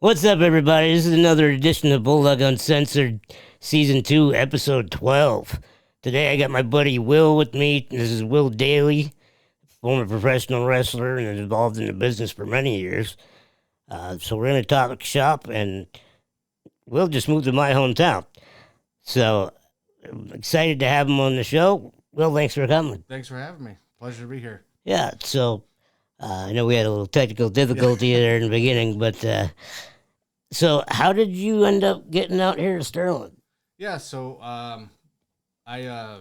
What's up, everybody? This is another edition of Bulldog Uncensored, Season 2, Episode 12. Today I got my buddy Will with me. This is Will Daley, former professional wrestler and involved in the business for many years. So we're going to talk shop, and Will just moved to my hometown. So I'm excited to have him on the show. Will, thanks for coming. Thanks for having me. Pleasure to be here. Yeah, so I know we had a little technical difficulty there in the beginning, but so how did you end up getting out here to Sterling? Yeah, so I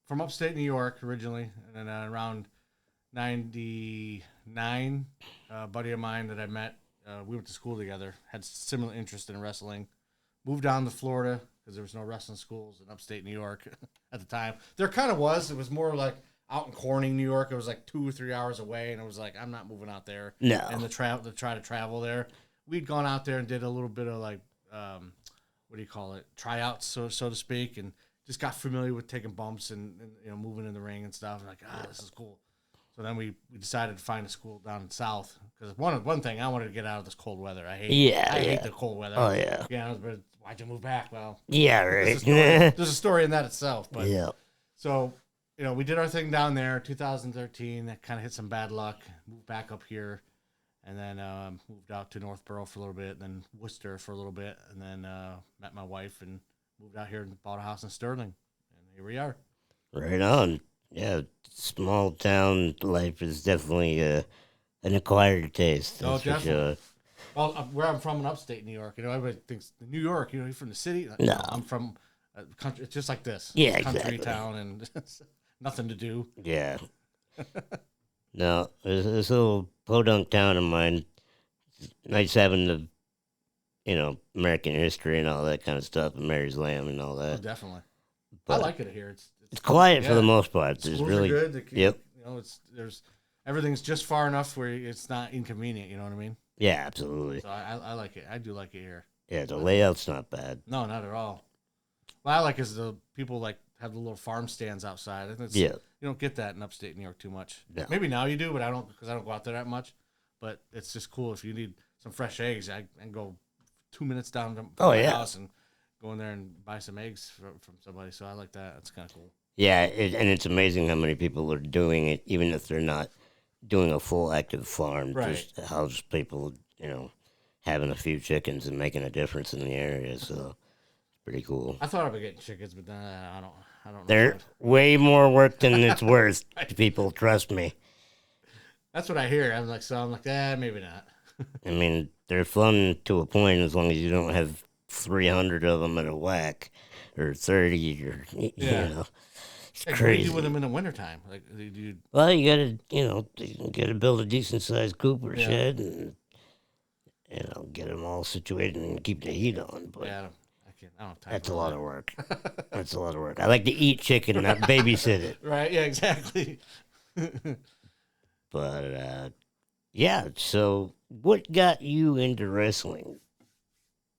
from upstate New York originally, and then around 99, a buddy of mine that I met, we went to school together, had similar interest in wrestling, moved down to Florida because there was no wrestling schools in upstate New York at the time. There kind of was. It was more like out in Corning, New York. It was like 2 or 3 hours away, and it was like, I'm not moving out there. No. And to try to travel there. We'd gone out there and did a little bit of like, what do you call it, tryouts, so to speak, and just got familiar with taking bumps and moving in the ring and stuff. And like, this is cool. So then we decided to find a school down in South because one thing I wanted to get out of this cold weather. I hate the cold weather. Oh yeah. Yeah, but why'd you move back? Well, yeah, right. There's a story in that itself. But yeah. So we did our thing down there, 2013. That kind of hit some bad luck. Moved back up here. And then moved out to Northborough for a little bit, then Worcester for a little bit, and then met my wife and moved out here and bought a house in Sterling. And here we are. Right on. Yeah, small town life is definitely an acquired taste. That's definitely. For sure. Well, where I'm from in upstate New York, everybody thinks New York, you're from the city. No. I'm from a country. It's just like this. Yeah, Country exactly. town and nothing to do. Yeah. No, this little podunk town of mine, nice having the, American history and all that kind of stuff, and Mary's Lamb and all Oh, that. definitely. But I like it here. it's quiet for the most part. There's Schools really are good. Yep. There's everything's just far enough where it's not inconvenient. You know what I mean? Yeah, absolutely. So I like it. I do like it here. Yeah, the layout's not bad. No, not at all. What I like is the people like have the little farm stands outside. Yeah. You don't get that in upstate New York too much. No. Maybe now you do, but I don't because I don't go out there that much. But it's just cool if you need some fresh eggs. I can go 2 minutes down to my house and go in there and buy some eggs from somebody. So I like that. That's kind of cool. Yeah, and it's amazing how many people are doing it, even if they're not doing a full active farm. Right. Just how's people, having a few chickens and making a difference in the area. So it's pretty cool. I thought about getting chickens, but then I don't know. They're way more work than it's worth. People, trust me. That's what I hear. I'm like, maybe not. I mean, they're fun to a point as long as you don't have 300 of them at a whack or 30 or, It's Hey, crazy. what do you do with them in the wintertime? Like, Well, you gotta build a decent sized coop or shed and, get them all situated and keep the heat on. But I don't have time that's for a lot that. of work. That's a lot of work. I like to eat chicken, not babysit it. Right? Yeah, exactly. But, yeah, so what got you into wrestling?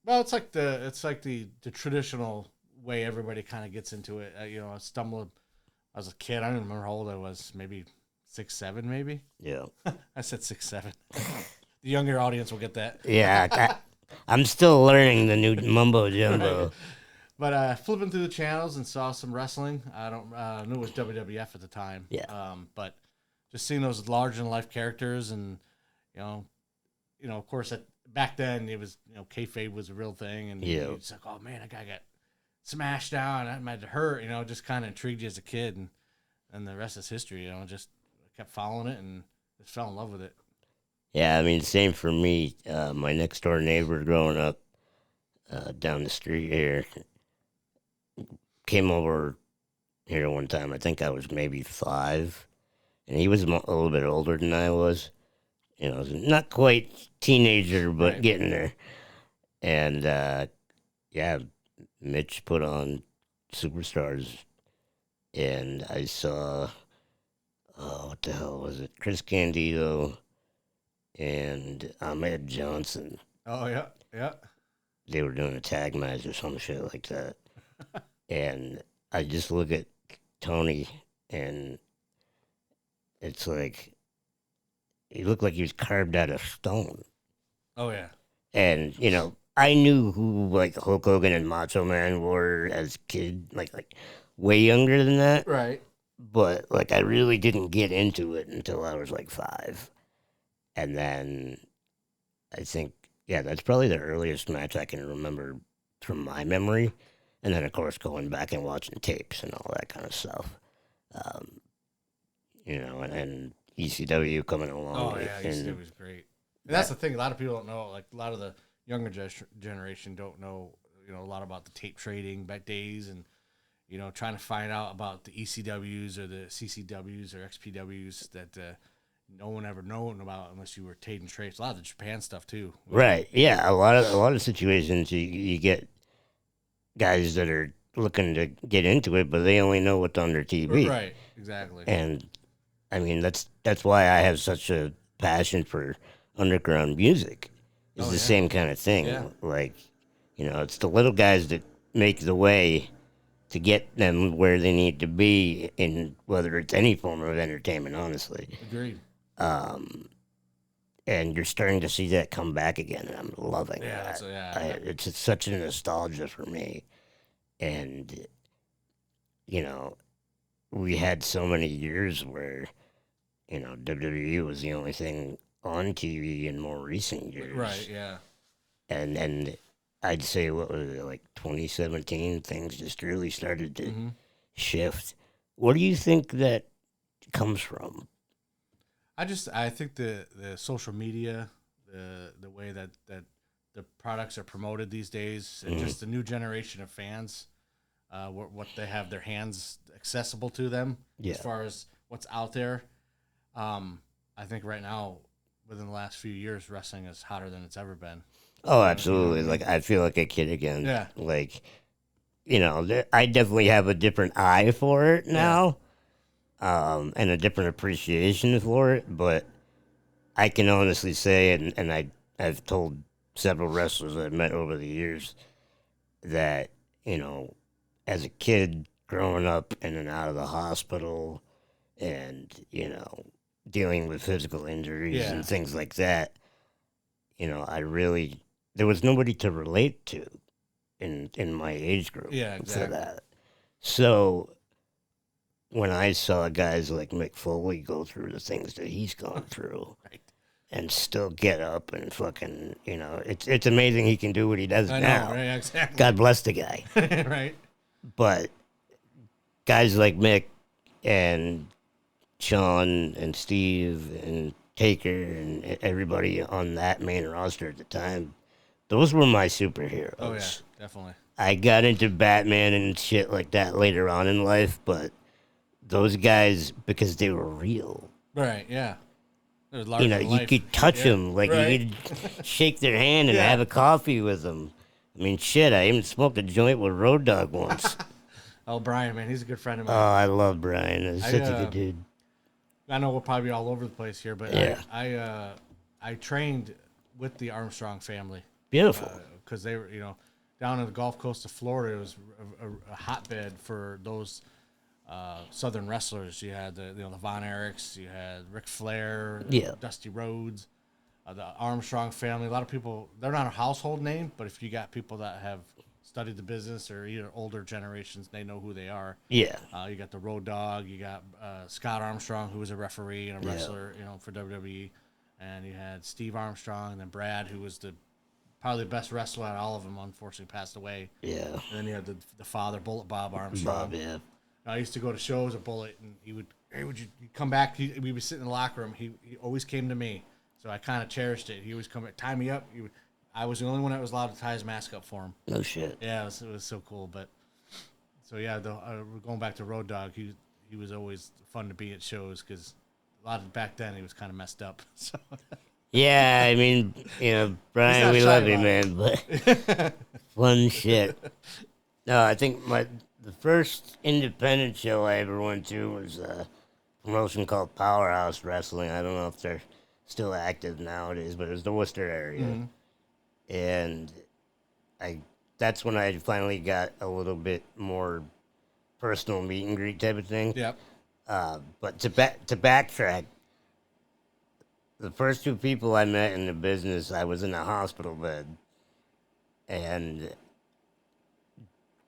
Well, it's like the traditional way everybody kind of gets into it. I stumbled. I was a kid. I don't even remember how old I was. Maybe 6, 7, maybe. Yeah. I said 6, 7. The younger audience will get that. Yeah, I'm still learning the new mumbo jumbo. Right. But flipping through the channels and saw some wrestling. I don't knew it was WWF at the time. Yeah. But just seeing those larger than life characters, and of course, back then it was kayfabe was a real thing, and it's like, oh man, that guy got smashed down. That might hurt. Just kind of intrigued you as a kid, and the rest is history. Just kept following it and just fell in love with it. Yeah, I mean, same for me. My next door neighbor growing up down the street here came over here one time. I think I was maybe 5, and he was a little bit older than I was. Not quite teenager, but getting there. And Mitch put on Superstars, and I saw, what the hell was it? Chris Candido and Ahmed Johnson. Oh yeah, yeah. They were doing a tag match or some shit like that. And I just look at Tony, and it's like he looked like he was carved out of stone. Oh yeah. And, I knew who, like, Hulk Hogan and Macho Man were as a kid, like way younger than that. Right. But, like, I really didn't get into it until I was, like, 5. And then I think, yeah, that's probably the earliest match I can remember from my memory. And then, of course, going back and watching tapes and all that kind of stuff. Um, and ECW coming along. Oh yeah, And ECW was great. And that's the thing. A lot of people don't know. Like a lot of the younger generation don't know. A lot about the tape trading back days, and trying to find out about the ECWs or the CCWs or XPWs that no one ever known about unless you were trading trades. A lot of the Japan stuff too. right, yeah, a lot of situations you get guys that are looking to get into it, but they only know what's on their TV. Right, exactly. And I mean, that's why I have such a passion for underground music. It's the same kind of thing. Yeah. Like, it's the little guys that make the way to get them where they need to be in whether it's any form of entertainment, honestly. Agreed. And you're starting to see that come back again, and I'm loving that. It's such a nostalgia for me. And, we had so many years where, WWE was the only thing on TV in more recent years. Right, yeah. And I'd say, what was it, like 2017, things just really started to shift. What do you think that comes from? I think the social media, the way that the products are promoted these days, and just the new generation of fans, what they have their hands accessible to them as far as what's out there. I think right now, within the last few years, wrestling is hotter than it's ever been. Oh, absolutely. Like, I feel like a kid again. Yeah. Like, I definitely have a different eye for it now. And a different appreciation for it, but I can honestly say, and I've told several wrestlers I've met over the years that, as a kid growing up in and out of the hospital and, dealing with physical injuries and things like that, there was nobody to relate to in my age group for that. So when I saw guys like Mick Foley go through the things that he's gone through and still get up and fucking, it's amazing he can do what he does now. Know, right? Exactly. God bless the guy. Right. But guys like Mick and Sean and Steve and Taker and everybody on that main roster at the time, those were my superheroes. Oh, yeah, definitely. I got into Batman and shit like that later on in life, but those guys, because they were real. Right, yeah. You could touch them. Like, you could shake their hand and have a coffee with them. I mean, shit, I even smoked a joint with Road Dogg once. Oh, Brian, man, he's a good friend of mine. Oh, I love Brian. He's such a good dude. I know we'll probably be all over the place here, but I trained with the Armstrong family. Beautiful. Because they were, down on the Gulf Coast of Florida, it was a hotbed for those Southern wrestlers. You had the Von Erichs, you had Ric Flair, Dusty Rhodes, the Armstrong family. A lot of people, they're not a household name, but if you got people that have studied the business or either older generations, they know who they are. Yeah. You got the Road Dogg, you got Scott Armstrong, who was a referee and a wrestler, for WWE, and you had Steve Armstrong, and then Brad, who was probably the best wrestler out of all of them, unfortunately passed away. Yeah. And then you had the father, Bullet Bob Armstrong. Bob, yeah. I used to go to shows at Bullet, and he would, hey, would you come back? We would sit in the locker room. He always came to me, so I kind of cherished it. He always come tie me up. I was the only one that was allowed to tie his mask up for him. No shit. Yeah, it was so cool. But so yeah, going back to Road Dogg, he was always fun to be at shows because back then he was kind of messed up. So. Yeah, I mean, Brian, we love you, man, but fun shit. No, I think the first independent show I ever went to was a promotion called Powerhouse Wrestling. I don't know if they're still active nowadays, but it was the Worcester area. Mm-hmm. And that's when I finally got a little bit more personal meet and greet type of thing. Yep. But to backtrack, the first two people I met in the business, I was in a hospital bed, and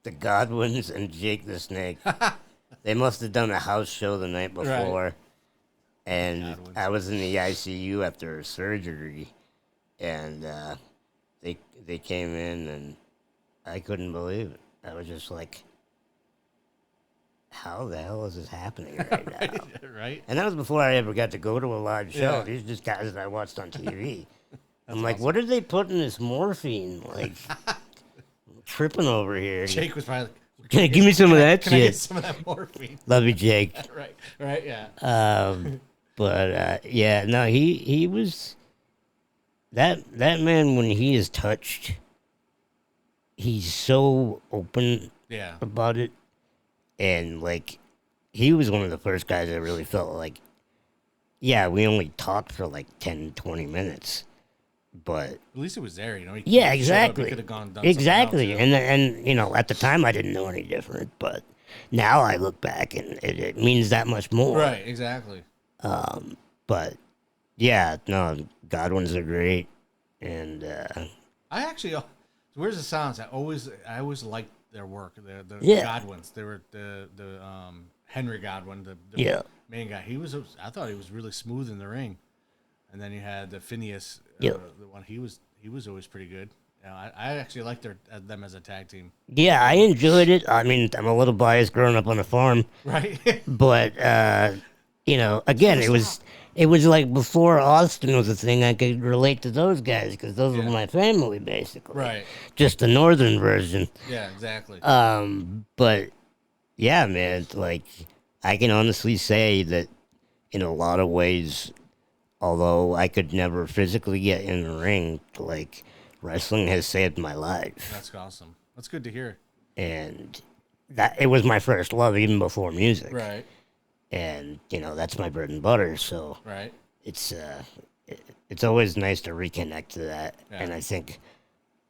the Godwins and Jake the Snake, they must have done a house show the night Right. before, and Godwins. I was in the ICU after surgery, and they came in, and I couldn't believe it. I was just like, how the hell is this happening right now? Right. And that was before I ever got to go to a live show. Yeah. These are just guys that I watched on TV. That's I'm like, awesome. what did they put in this morphine? Like, tripping over here. Jake was probably like, Give me some of that can I get shit. some of that morphine? Love you, Jake. Right. Right. Yeah. But yeah, no, he was that man when he is touched, he's so open Yeah. about it, and like he was one of the first guys that really felt like, yeah, we only talked for like 10, 20 minutes, but At least it was there, you know. yeah, He showed up, he exactly, could have gone done exactly, something else, and you know, at the time I didn't know any different, but now I look back and it means that much more. Right. Exactly. But yeah, no, Godwins are great, and I actually, where's the sounds? I always liked their work. The Yeah. Godwins. They were the Henry Godwin, the yeah, main guy. I thought he was really smooth in the ring. And then you had the Phineas, Yep. the one he was always pretty good. You know, I actually liked them as a tag team. yeah, I enjoyed it. I mean, I'm a little biased growing up on a farm, Right. but you know, again, it was like before Austin was a thing. I could relate to those guys because those were Yeah. my family, basically. Right. Just the northern version. Yeah. Exactly. But yeah, man, like I can honestly say that in a lot of ways, although I could never physically get in the ring, like wrestling has saved my life, That's awesome. That's good to hear. and that it was my first love even before music, Right. and you know that's my bread and butter. So Right. it's it's always nice to reconnect to that, Yeah. and I think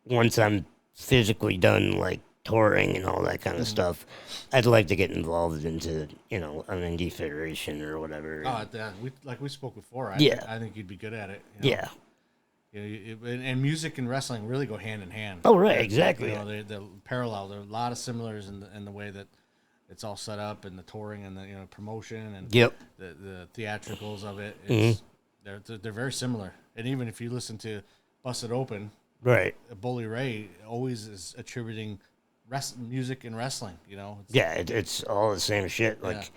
once I'm physically done, like touring and all that kind of stuff, I'd like to get involved into an indie federation or whatever. We spoke before. Yeah. I think you'd be good at it. You know? Yeah. You know, and music and wrestling really go hand in hand. Oh, right, exactly. You know, they're parallel. There are a lot of similars in the way that it's all set up and the touring and the promotion and Yep. the theatricals of it. Mm-hmm. They're very similar. And even if you listen to Busted Open, Right. Bully Ray always is attributing music and wrestling. You know, Yeah, it's all the same shit. Like,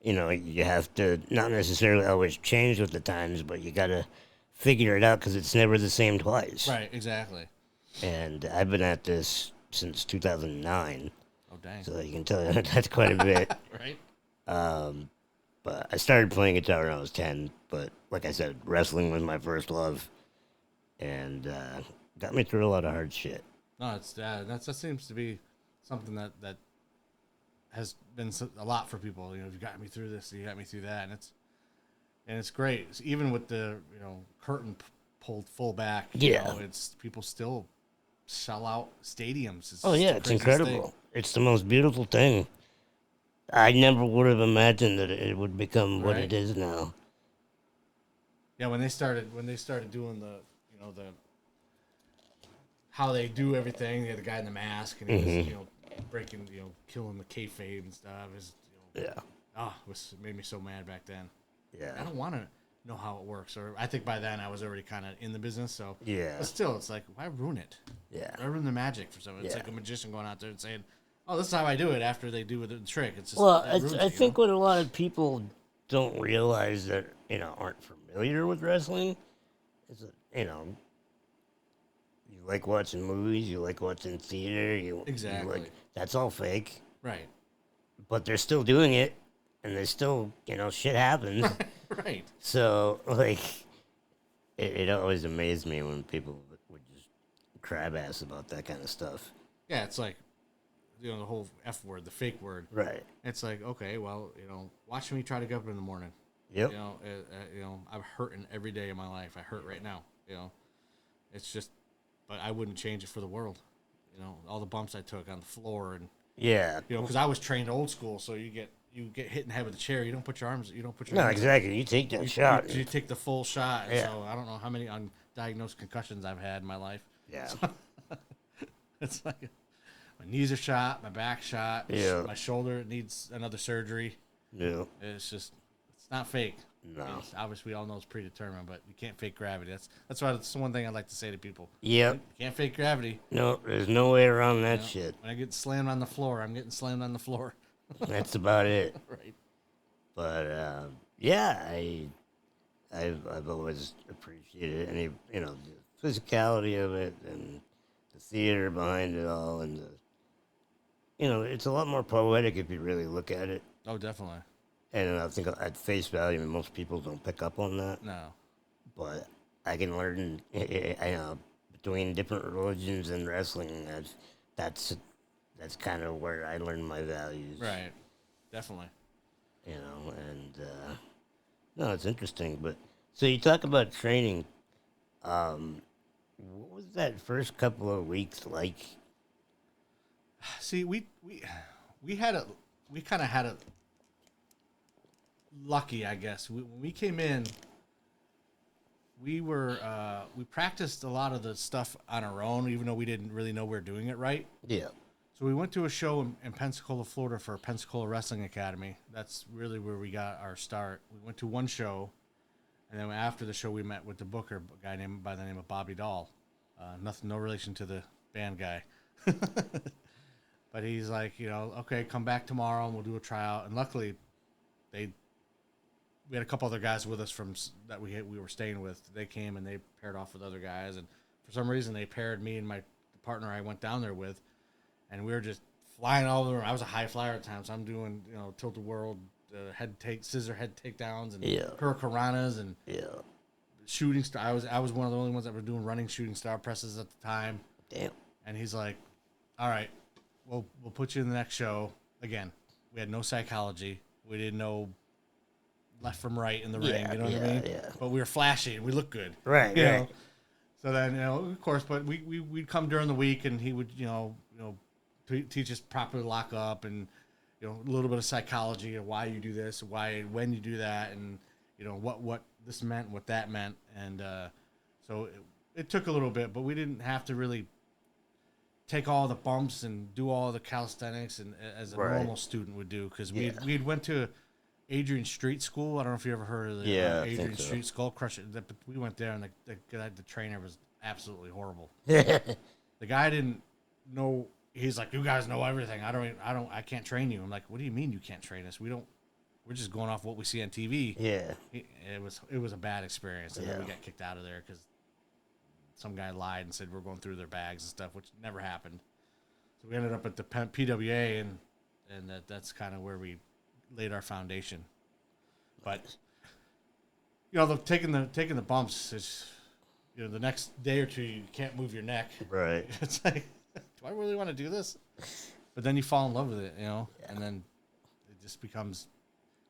you have to not necessarily always change with the times, but you got to figure it out because it's never the same twice. right, exactly. And I've been at this since 2009, Oh dang, so you can tell that's quite a bit. right? But I started playing guitar when I was 10. But like I said, wrestling was my first love, and got me through a lot of hard shit. No, that seems to be something that has been a lot for people. You know, you got me through this, you got me through that, and it's great. It's even with the curtain pulled full back. Yeah. It's people still sell out stadiums. Oh just yeah, the it's craziest incredible. thing. It's the most beautiful thing. I never would have imagined that it would become what Right. it is now. Yeah, when they started doing the how they do everything. They had the guy in the mask and he was breaking killing the kayfabe and stuff. Yeah. It made me so mad back then. I Yeah. don't want to know how it works, or I think by then I was already kind of in the business. So Yeah. but still, it's like, why ruin it? Yeah. Why ruin the magic for someone? It's Yeah. like a magician going out there and saying, "Oh, this is how I do it." After they do the trick, it's just Well, that ruins I it, think what a lot of people don't realize that aren't familiar with wrestling is that you like watching movies, you like watching theater, you Exactly. like that's all fake, right, but they're still doing it, and there's still shit happens. right. So like, it always amazed me when people would just crab ass about that kind of stuff. Yeah, it's like the whole F word, the fake word. Right. It's like, okay, well, watch me try to get up in the morning. Yep. I'm hurting every day of my life. I hurt right now. It's just, but I wouldn't change it for the world. All the bumps I took on the floor and Yeah. because I was trained old school, so you you get hit in the head with a chair, you don't put your arms. You don't put your No, hands up. exactly. You take that shot. You take the full shot. And Yeah. so I don't know how many undiagnosed concussions I've had in my life. Yeah. So, it's like my knees are shot, my back shot, Yeah. my shoulder needs another surgery. Yeah. It's just, it's not fake. No. Obviously, we all know it's predetermined, but you can't fake gravity. That's why it's the one thing I'd like to say to people. Yep. You can't fake gravity. No, there's no way around that shit. When I get slammed on the floor, I'm getting slammed on the floor. That's about it. Right. But yeah, I've always appreciated any the physicality of it and the theater behind it all, and it's a lot more poetic if you really look at it. Oh, definitely. And I think at face value, most people don't pick up on that. No. But I can learn, between different religions and wrestling. That's kind of where I learn my values. Right. Definitely. And no, it's interesting. But so you talk about training. What was that first couple of weeks like? See, we kind of had a lucky, I guess. When we came in, we practiced a lot of the stuff on our own, even though we didn't really know we were doing it right. Yeah. So we went to a show in Pensacola, Florida for Pensacola Wrestling Academy. That's really where we got our start. We went to one show, and then after the show, we met with the booker, a guy by the name of Bobby Dahl. No relation to the band guy. But he's like, okay, come back tomorrow and we'll do a tryout. And luckily, we had a couple other guys with us that we were staying with. They came and they paired off with other guys, and for some reason they paired me and my partner I went down there with, and we were just flying all over. I was a high flyer at times, so I'm doing tilt a world, scissor head takedowns and hurricanranas and shooting star. I was one of the only ones that were doing running shooting star presses at the time. Damn. And he's like, all right, we'll put you in the next show. Again, we had no psychology. We didn't know left from right in the ring, you know what I mean? Yeah. But we were flashy and we looked good. Right, you right. know? So then, of course, but we'd come during the week and he would, teach us properly to lock up and, a little bit of psychology of why you do this, when you do that, and, what this meant, what that meant. And so it took a little bit, but we didn't have to really take all the bumps and do all the calisthenics and as a normal student would do, because we'd went to Adrian Street School. I don't know if you ever heard of the Adrian Street Skull Crusher. We went there, and the trainer was absolutely horrible. The guy didn't know. He's like, "You guys know everything. I can't train you." I'm like, "What do you mean you can't train us? We're just going off what we see on TV." Yeah. It was a bad experience, and then we got kicked out of there because some guy lied and said we're going through their bags and stuff, which never happened. So we ended up at the PWA, and that's kind of where we laid our foundation. But taking the bumps is, the next day or two you can't move your neck. Right. It's like, do I really want to do this? But then you fall in love with it, and then it just becomes,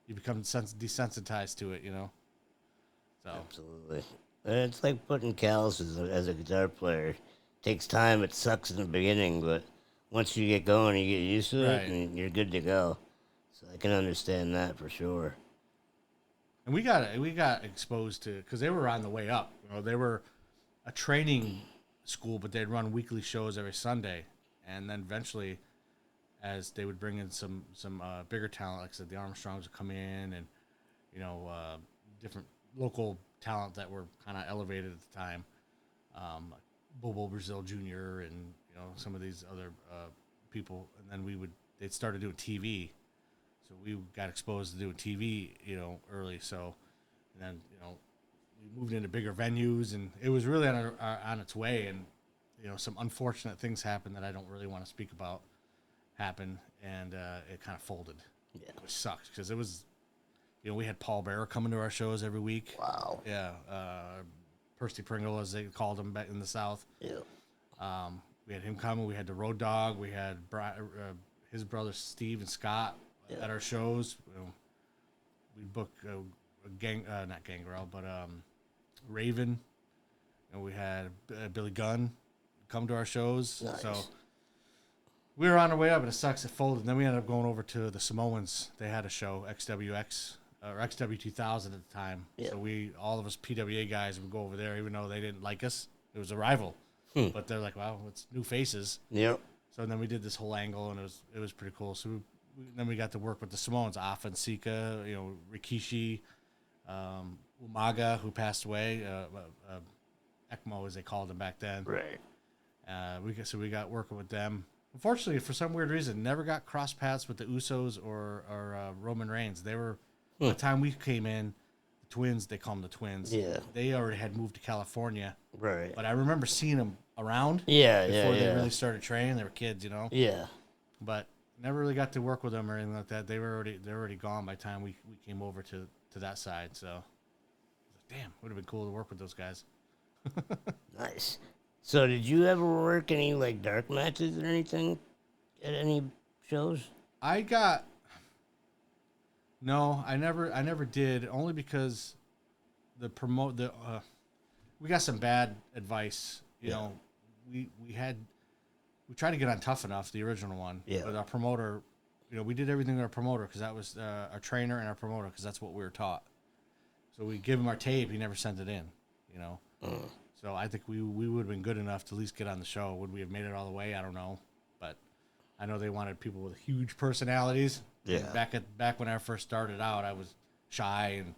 you become desensitized to it, So Absolutely. It's like putting calluses as a guitar player. It takes time. It sucks in the beginning, but once you get going, you get used to it, and you're good to go. So I can understand that for sure. And we got exposed to, because they were on the way up. They were a training school, but they'd run weekly shows every Sunday, and then eventually, as they would bring in some bigger talent, like I said, the Armstrongs would come in, and different local talent that were kind of elevated at the time, like Bobo Brazil Jr. and some of these other people, and then they'd started doing TV. So we got exposed to doing TV, early. So, and then, we moved into bigger venues, and it was really on its way. And, some unfortunate things happened that I don't really want to speak about happened, and it kind of folded, which sucked because it was, we had Paul Bearer coming to our shows every week. Wow. Yeah. Percy Pringle, as they called him back in the South. Yeah. We had him coming. We had the Road Dogg. We had his brothers Steve and Scott at our shows. We'd book not Gangrel, but Raven, and we had Billy Gunn come to our shows. Nice. So we were on our way up, and it sucks. It folded. And then we ended up going over to the Samoans. They had a show, XWX or XW2000 at the time. Yeah. So all of us PWA guys, would go over there, even though they didn't like us. It was a rival, but they're like, "Wow, it's new faces." Yep. So then we did this whole angle, and it was pretty cool. So then we got to work with the Samoans, Afa and Sika, Rikishi, Umaga, who passed away, ECMO as they called him back then. Right. We got working with them. Unfortunately, for some weird reason, never got cross paths with the Usos or Roman Reigns. They were by the time we came in, the Twins. They call them the Twins. Yeah. They already had moved to California. Right. But I remember seeing them around. Yeah. Before Yeah. they really started training, they were kids, Yeah. But never really got to work with them or anything like that. They're already gone by the time we came over to that side. So, I was like, damn, would have been cool to work with those guys. Nice. So, did you ever work any like dark matches or anything at any shows? No, I never did. Only because we got some bad advice. You know, we tried to get on Tough Enough, the original one. Yeah. But our promoter, we did everything with our promoter because that was our trainer and our promoter because that's what we were taught. So we give him our tape. He never sent it in. So I think we would have been good enough to at least get on the show. Would we have made it all the way? I don't know, but I know they wanted people with huge personalities. Yeah. Back when I first started out, I was shy and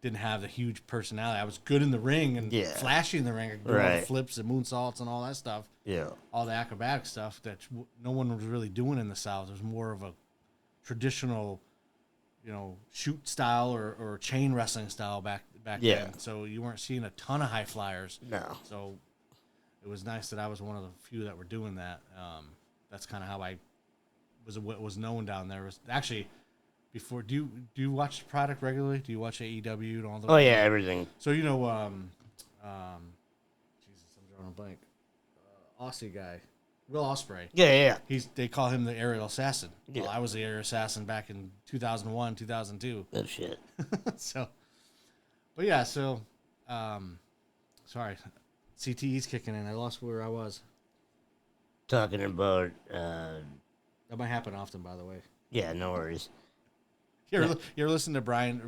didn't have the huge personality. I was good in the ring and flashy in the ring. I could do all the flips and moonsaults and all that stuff. Yeah. All the acrobatic stuff that no one was really doing in the South. It was more of a traditional, shoot style or chain wrestling style back then. So you weren't seeing a ton of high flyers. No. So it was nice that I was one of the few that were doing that. That's kind of how I was known down there. Was actually before. Do you watch the product regularly? Do you watch AEW and all those? Oh yeah, everything. So Jesus, I'm drawing a blank. Aussie guy, Will Ospreay. Yeah. They call him the aerial assassin. Yeah. Well, I was the aerial assassin back in 2001, 2002. Oh shit. So, but yeah, sorry, CTE's kicking in. I lost where I was. Talking about. That might happen often, by the way. Yeah, no worries. You ever listen to Brian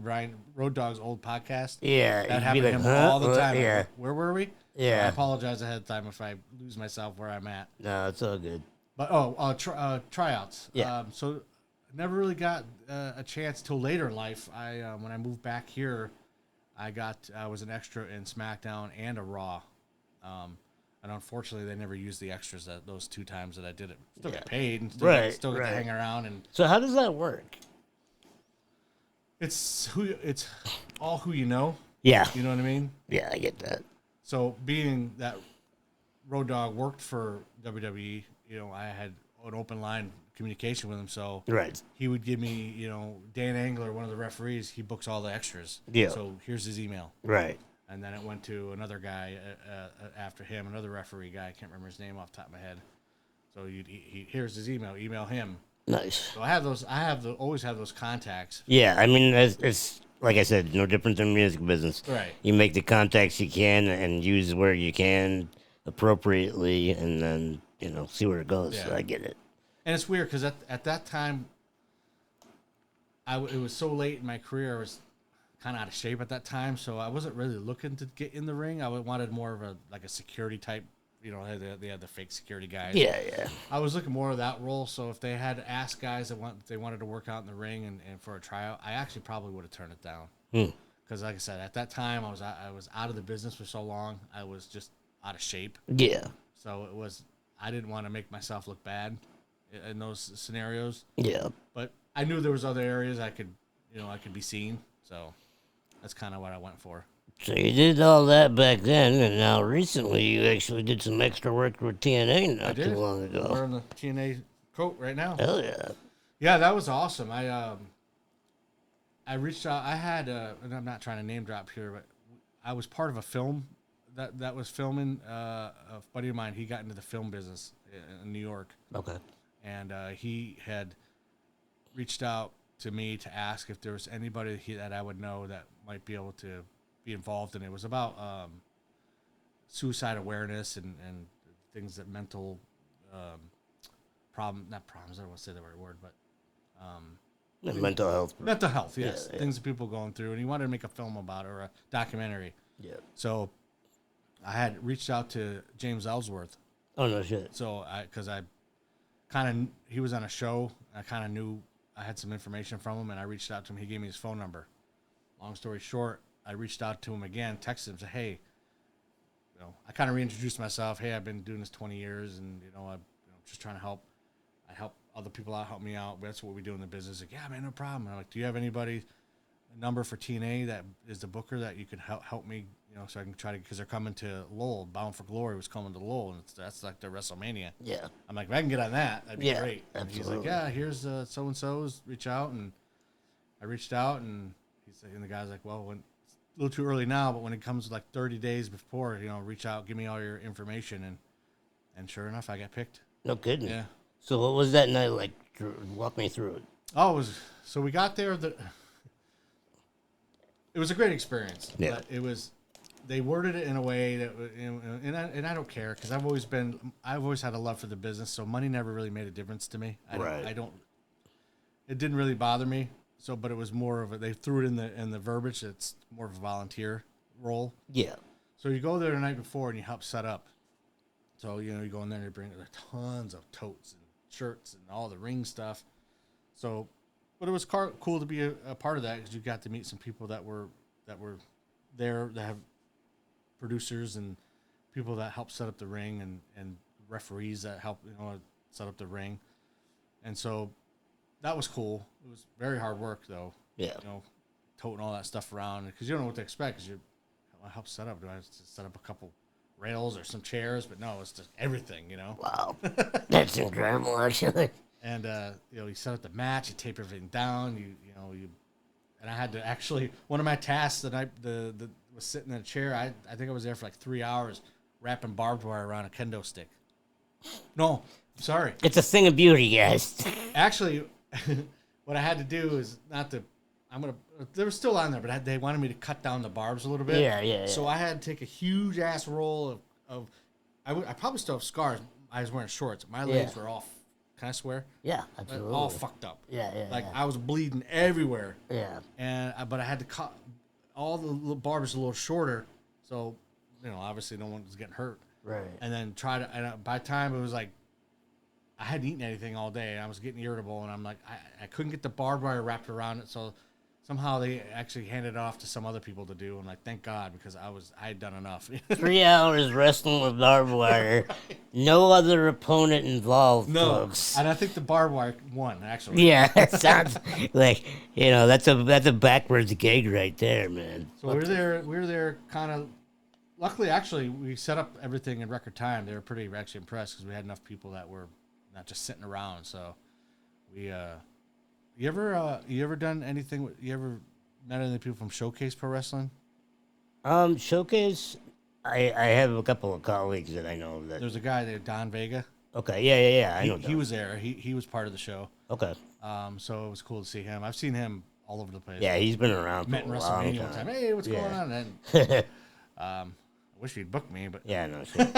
Road Dogg's old podcast? Yeah, That happened to him all the time. Yeah. Where were we? Yeah. I apologize ahead of time if I lose myself where I'm at. No, it's all good. But tryouts. Yeah. So never really got a chance till later in life. When I moved back here, I was an extra in SmackDown and a Raw. And unfortunately, they never used the extras those 2 times that I did it. Still got paid and still got to hang around. And so how does that work? It's all who you know. Yeah. You know what I mean? Yeah, I get that. So being that Road Dogg worked for WWE, I had an open line communication with him. So he would give me, Dan Angler, one of the referees, he books all the extras. Yeah. So here's his email. Right. And then it went to another guy after him, another referee guy. I can't remember his name off the top of my head. So here's his email. Email him. Nice. So I have those. Always have those contacts. Yeah, I mean, it's like I said, no different than music business. Right. You make the contacts you can and use where you can appropriately, and then see where it goes. Yeah. So I get it. And it's weird because at that time, it was so late in my career. I was kind of out of shape at that time, so I wasn't really looking to get in the ring. I wanted more of a security type. They had the fake security guys. Yeah. I was looking more of that role. So if they had asked guys that they wanted to work out in the ring and for a tryout, I actually probably would have turned it down. Because like I said, at that time I was out of the business for so long. I was just out of shape. Yeah. So I didn't want to make myself look bad in those scenarios. Yeah. But I knew there was other areas I could be seen. So that's kind of what I went for. So you did all that back then, and now recently you actually did some extra work with TNA not too long ago. I'm wearing the TNA coat right now. Hell yeah. Yeah, that was awesome. I reached out. I had, and I'm not trying to name drop here, but I was part of a film that was filming. A buddy of mine, he got into the film business in New York. Okay. And he had reached out to me to ask if there was anybody that I would know that might be able to be involved in it. It was about suicide awareness and things that mental not problems. I don't want to say the right word, but Mental health. mental health. Yes, Yeah. things that people going through, and he wanted to make a film about it or a documentary. Yeah. So I had reached out to James Ellsworth. Oh no shit. So because I kind of he was on a show, I kind of knew I had some information from him, and I reached out to him. He gave me his phone number. Long story short, I reached out to him again, texted him, said, "Hey, I kind of reintroduced myself. Hey, I've been doing this 20 years, and I'm just trying to help. I help other people out, help me out. That's what we do in the business." Like, yeah, man, no problem. And I'm like, do you have anybody, a number for TNA that is the booker that you could help me, so I can try to, because they're coming to Lowell. Bound for Glory was coming to Lowell, and that's like the WrestleMania. Yeah. I'm like, if I can get on that, that'd be great. And Absolutely. he's like, yeah, here's so and so's. Reach out, and I reached out, and and the guy's like, well, a little too early now, but when it comes like 30 days before, reach out, give me all your information, and sure enough, I got picked. No kidding. Yeah. So what was that night like? Walk me through it. Oh, so we got there. It was a great experience. Yeah. But they worded it in a way that, and I don't care, because I've always had a love for the business, so money never really made a difference to me. It didn't really bother me. So, but it was more of they threw it in the verbiage. It's more of a volunteer role. Yeah. So you go there the night before and you help set up. So you go in there and you bring tons of totes and shirts and all the ring stuff. So, but it was cool to be a part of that, because you got to meet some people that were there, that have producers and people that help set up the ring, and referees that help set up the ring, and so. That was cool. It was very hard work, though. Yeah. Toting all that stuff around, because you don't know what to expect. Because I help set up. Do I have to set up a couple rails or some chairs? But no, it's just everything. Wow. That's incredible, actually. And you set up the match. You tape everything down. And I had to actually, one of my tasks that was sitting in a chair. I think I was there for like 3 hours wrapping barbed wire around a kendo stick. No, I'm sorry. It's a thing of beauty, guys. Actually. What I had to do is they were still on there, but they wanted me to cut down the barbs a little bit. Yeah. So I had to take a huge ass roll of I probably still have scars. I was wearing shorts. My legs were all, can I swear? Yeah, absolutely. All fucked up. Yeah. Like I was bleeding everywhere. Yeah. But I had to cut all the little barbs a little shorter. So, obviously no one was getting hurt. Right. And then by the time it was like, I hadn't eaten anything all day, and I was getting irritable, and I'm like, I couldn't get the barbed wire wrapped around it, so somehow they actually handed it off to some other people to do. I'm like, thank God, because I had done enough. 3 hours wrestling with barbed wire. Right. No other opponent involved, folks. And I think the barbed wire won, actually. Yeah, it sounds like, that's a backwards gig right there, man. So we were there kind of, luckily, actually, we set up everything in record time. They were pretty actually impressed, because we had enough people that were not just sitting around. So we you ever done anything, you ever met any people from Showcase Pro Wrestling? Showcase, I have a couple of colleagues that I know that. There's a guy there, Don Vega. Okay, yeah, I know he was there. He was part of the show. Okay. So it was cool to see him. I've seen him all over the place. Yeah, he's been around Met for in a long WrestleMania one time. Hey, what's going on? And I wish he'd booked me, but yeah, no shit.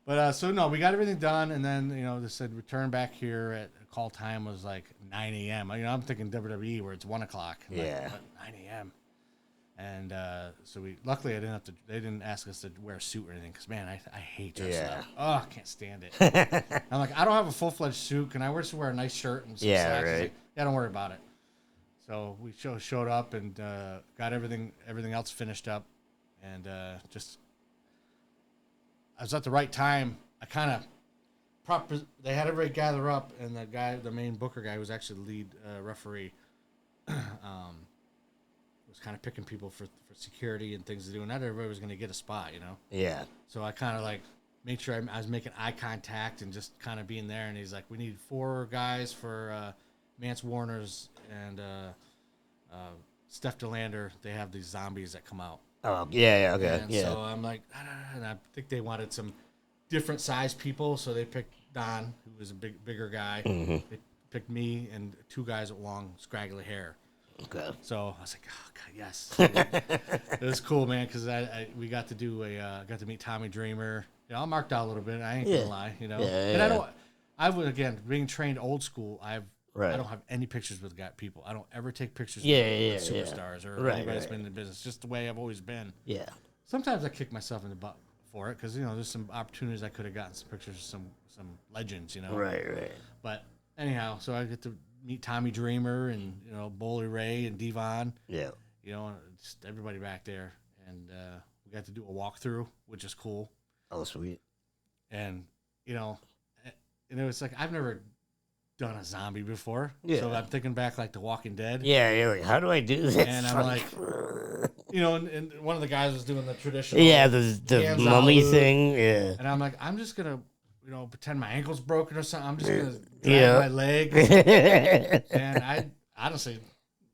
But so no, we got everything done, and then they said return back here at call time was like 9 a.m. I'm thinking WWE where it's 1 o'clock. Yeah. Like, 9 a.m. And so luckily they didn't ask us to wear a suit or anything, because man, I hate dressing up. Oh, I can't stand it. I'm like, I don't have a full-fledged suit. Can I just wear a nice shirt and some slacks? Right. Like, yeah, don't worry about it. So we showed up and got everything else finished up, and I was at the right time. I kind of they had everybody gather up, and the main booker guy, who was actually the lead referee, was kind of picking people for security and things to do. And not everybody was going to get a spot, Yeah. So I kind of like made sure I was making eye contact and just kind of being there. And he's like, we need 4 guys for Mance Warner's and Steph DeLander. They have these zombies that come out. Oh, yeah, okay. And yeah. so I'm like, and I think they wanted some different size people, so they picked Don, who was a bigger guy. Mm-hmm. They picked me and 2 guys with long, scraggly hair. Okay. So I was like, oh God, yes. It was cool, man, because we got to meet Tommy Dreamer. I'm marked out a little bit. I ain't gonna lie, Yeah, And I would, again, being trained old school, I Right. don't have any pictures with people. I don't ever take pictures Yeah, with yeah, yeah. superstars or Right, anybody that's right. been in the business. Just the way I've always been. Yeah. Sometimes I kick myself in the butt for it because there's some opportunities I could have gotten some pictures of some legends, Right, right. But anyhow, so I get to meet Tommy Dreamer and Bully Ray and Devon, Yeah. just everybody back there, and we got to do a walkthrough, which is cool. Oh, sweet. And it's like I've never done a zombie before, Yeah. so I'm thinking back like The Walking Dead. Yeah, you're like, how do I do this? And I'm like, and one of the guys was doing the traditional, the hands mummy out, thing, yeah. and I'm like, I'm just gonna, pretend my ankle's broken or something. I'm just gonna drag Yeah. my leg, and I honestly,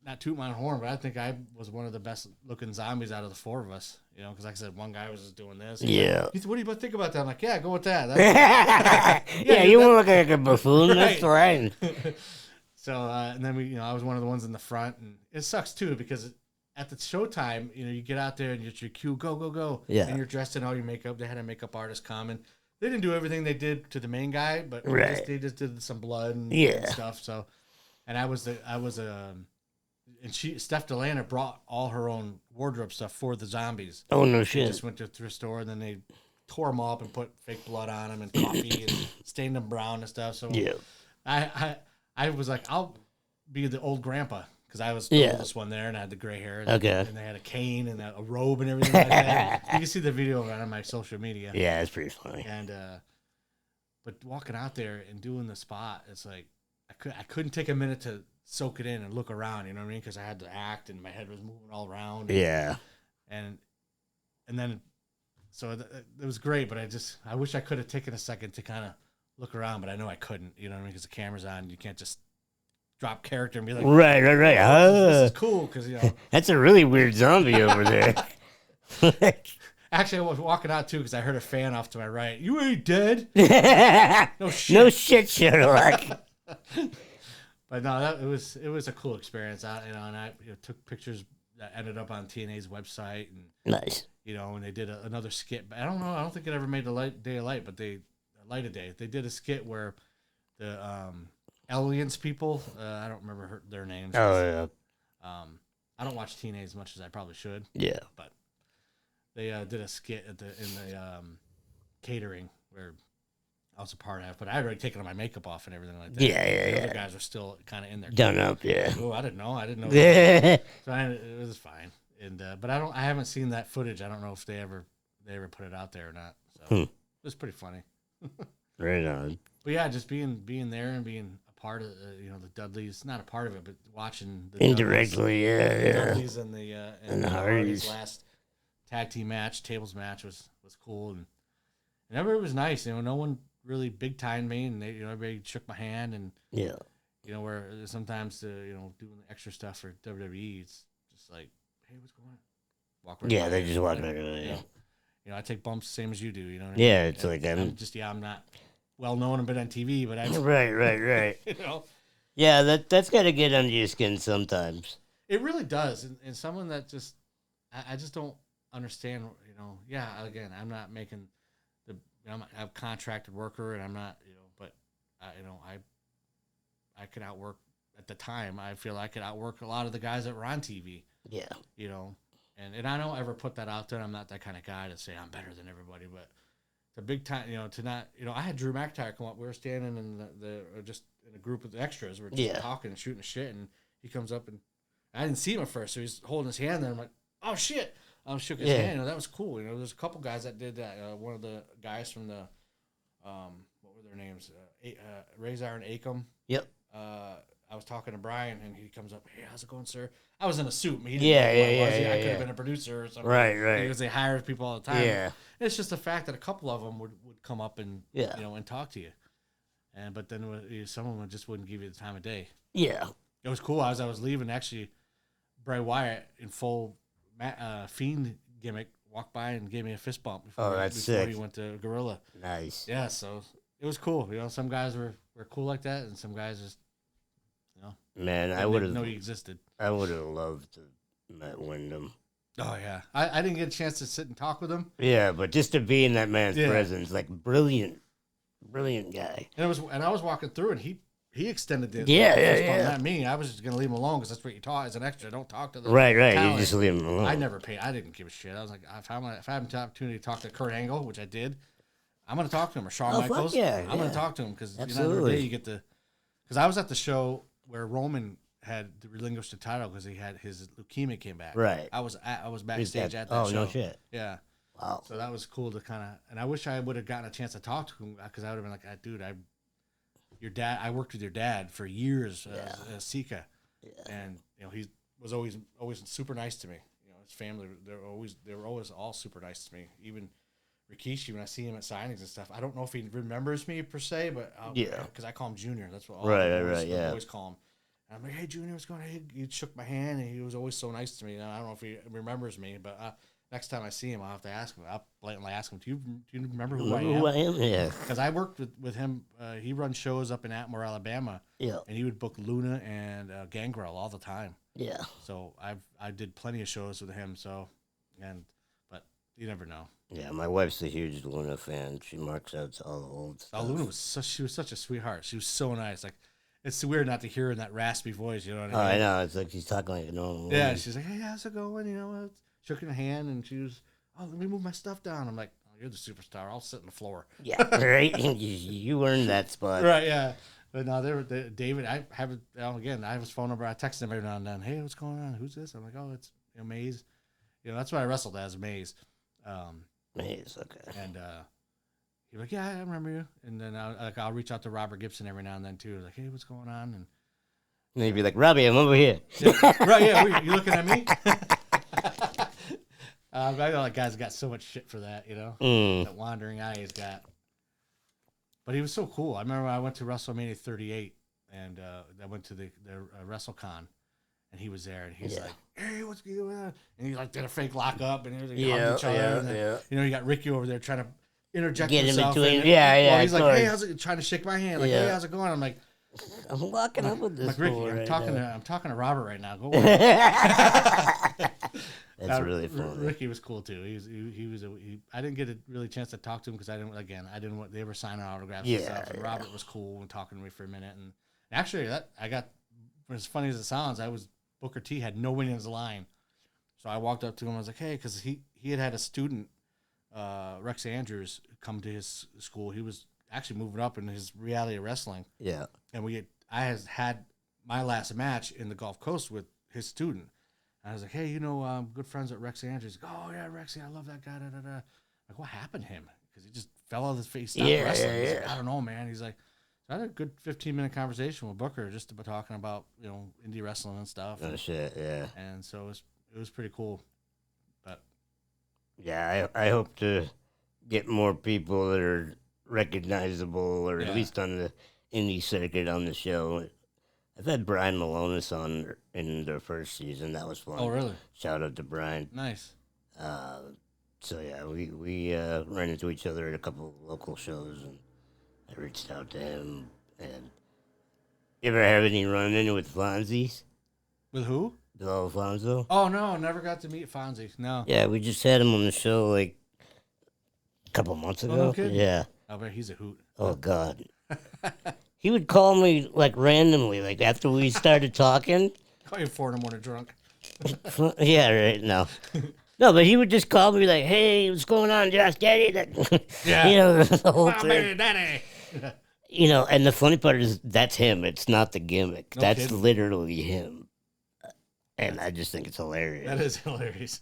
not toot my own horn, but I think I was one of the best looking zombies out of the four of us. Because like I said, one guy was just doing this. Yeah. He said, "What do you think about that?" I'm like, "Yeah, go with that." Yeah, you won't look like a buffoon. Right. That's right. So, and then I was one of the ones in the front, and it sucks too because at the showtime, you get out there and it's your cue, go, go, go. Yeah. And you're dressed in all your makeup. They had a makeup artist come, and they didn't do everything they did to the main guy, but they just did some blood and stuff. So, and and Steph Delana brought all her own wardrobe stuff for the zombies. Oh, no They shit. just went to a thrift store, and then they tore them up and put fake blood on them and coffee and stained them brown and stuff. So Yeah. I was like, I'll be the old grandpa because I was the oldest one there, and I had the gray hair. And, Okay. And they had a cane and a robe and everything like that. You can see the video of it on my social media. Yeah, it's pretty funny. And but walking out there and doing the spot, it's like I couldn't take a minute to soak it in and look around. You know what I mean? Because I had to act and my head was moving all around. Yeah. And then so it was great, but I wish I could have taken a second to kind of look around, but I know I couldn't. You know what I mean? Because the camera's on, you can't just drop character and be like, Right. this is cool because That's a really weird zombie over there. Actually, I was walking out too because I heard a fan off to my right. You ain't dead. No shit. No shit, Sherlock. But no, it was a cool experience. And I took pictures that ended up on TNA's website, and Nice. and they did another skit. But I don't know. I don't think it ever made the Day of Light, but Light of Day. They did a skit where the Aliens people. I don't remember their names. Oh yeah. I don't watch TNA as much as I probably should. Yeah. But they did a skit in the catering where I was a part of, but I had already taken my makeup off and everything like that. The other guys were still kind of in there. Done up, yeah. Oh, I didn't know. So it was fine. And but I haven't seen that footage. I don't know if they ever put it out there or not. So it was pretty funny. Right on. But yeah, just being there and being a part of the Dudleys, not a part of it, but watching the Indirectly, Dudleys, yeah. Dudleys and the Hardys last tag team match, tables match was cool, and everybody was nice. No one really big time me, and they, everybody shook my hand, and yeah. Where sometimes doing the extra stuff for WWE, it's just like, hey, what's going on? Walk right by They it, just walk right away. I take bumps the same as you do. You know what I Yeah, mean? it's like I'm not well known and been on TV, but I right. you know. Yeah, that's got to get under your skin sometimes. It really does, and someone that just I just don't understand. Yeah, again, I'm not making I'm a contracted worker, and I'm not, but I could outwork at the time. I feel I could outwork a lot of the guys that were on TV. Yeah. And I don't ever put that out there. I'm not that kind of guy to say I'm better than everybody, but the big time, to not, I had Drew McIntyre come up. We were standing in just in a group of the extras. We're just talking and shooting shit, and he comes up, and I didn't see him at first, so he's holding his hand there. I'm like, oh shit! I shook his hand. That was cool. There's a couple guys that did that. One of the guys from the, what were their names? Razor and Acom. Yep. I was talking to Brian, and he comes up, hey, how's it going, sir? I was in a suit. He didn't Yeah. I could have been a producer or something. Right. Because they hire people all the time. Yeah. It's just the fact that a couple of them would come up and and talk to you, but then some of them just wouldn't give you the time of day. Yeah. It was cool. As I was leaving, actually, Bray Wyatt in full Fiend gimmick walked by and gave me a fist bump before sick. he went to Gorilla. Nice. Yeah, so it was cool. Some guys were cool like that, and some guys just Man, I didn't would have know he existed. I would have loved to met Wyndham. Oh yeah, I didn't get a chance to sit and talk with him. Yeah, but just to be in that man's presence, like brilliant Brilliant guy. And I was walking through, and he extended the fist bump, not me. I was just gonna leave him alone because that's what you taught as an extra. Don't talk to the Right. talent. You just leave him alone. I never paid. I didn't give a shit. I was like, if I have an opportunity to talk to Kurt Angle, which I did, I'm gonna talk to him, or Shawn Michaels. I'm gonna talk to him because another day you get the. Because I was at the show where Roman had to relinquish the title because he had his leukemia came back. Right. I was backstage at that show. Oh no shit. Yeah. Wow. So that was cool to kind of, and I wish I would have gotten a chance to talk to him because I would have been like, dude, your dad. I worked with your dad for years as Sika, and he was always super nice to me. His family they were always all super nice to me. Even Rikishi, when I see him at signings and stuff, I don't know if he remembers me per se, but because I call him Junior. That's what I always call him. And I'm like, hey Junior, what's going on? He shook my hand, and he was always so nice to me. And I don't know if he remembers me, but. Next time I see him, I'll have to ask him. I'll blatantly ask him, do you remember who I am? Yeah. Because I worked with him. He runs shows up in Atmore, Alabama. Yeah. And he would book Luna and Gangrel all the time. Yeah. So I did plenty of shows with him. But you never know. Yeah, my wife's a huge Luna fan. She marks out all the old stuff. Luna was such a sweetheart. She was so nice. Like, it's weird not to hear her in that raspy voice. You know what I mean? I know. It's like she's talking like a normal woman. Yeah. She's like, hey, how's it going? Shook her hand, and she was, let me move my stuff down. I'm like, you're the superstar. I'll sit on the floor. Yeah, right. you earned that spot. Right, yeah. But no, David, I have it, again, I have his phone number. I text him every now and then. Hey, what's going on? Who's this? I'm like, oh, it's Maze. That's what I wrestled as, Maze. Maze, okay. And he's like, yeah, I remember you. And then I'll reach out to Robert Gibson every now and then, too. Like, hey, what's going on? And he'd be like, Robbie, I'm over here. Yeah, right, yeah. You looking at me? I know that guy's got so much shit for that, that wandering eye he's got. But he was so cool. I remember I went to WrestleMania 38, and I went to the WrestleCon, and he was there, and he's like, "Hey, what's going on?" And he did a fake lockup, and hugged each other. And then, you got Ricky over there trying to interject himself. In between. He's like, "Hey, how's it?" Trying to shake my hand, like, "Hey, how's it going?" I'm like, I'm locking up with this. Like, Ricky, I'm talking to Robert right now. Go away. That's really funny. Ricky was cool too. I didn't get a really chance to talk to him because I didn't want they were signing autographs and stuff. And Robert was cool and talking to me for a minute. And actually, as funny as it sounds, Booker T had no one in his line, so I walked up to him. I was like, hey, because he had a student, Rex Andrews, come to his school. He was actually moving up in his reality of wrestling. Yeah, and I had my last match in the Gulf Coast with his student. I was like, hey, I'm good friends with Rex Andrews. He's like, oh, yeah, Rexy, I love that guy. Da, da, da. Like, what happened to him? Because he just fell out of his face. Stopped wrestling. He's like, I don't know, man. He's like, so I had a good 15-minute conversation with Booker just about talking about, indie wrestling and stuff. Oh, shit, yeah. And so it was pretty cool. But yeah, I hope to get more people that are recognizable or at least on the indie circuit on the show. I've had Brian Malonis on in their first season. That was fun. Oh, really? Shout out to Brian. Nice. So, yeah, we ran into each other at a couple of local shows, and I reached out to him. And you ever have any run-in with Fonzie? With who? Bill Alfonso. Oh, no, never got to meet Fonzie. No. Yeah, we just had him on the show, a couple months ago. Oh, no kidding? Yeah. I bet he's a hoot. Oh, God. He would call me, randomly, after we started talking. Call you 4 in the morning drunk. Yeah, right, no. No, but he would just call me hey, what's going on, Josh Daddy? Yeah. The whole thing. Daddy. And the funny part is that's him. It's not the gimmick. No that's kidding. literally him. And I just think it's hilarious. That is hilarious.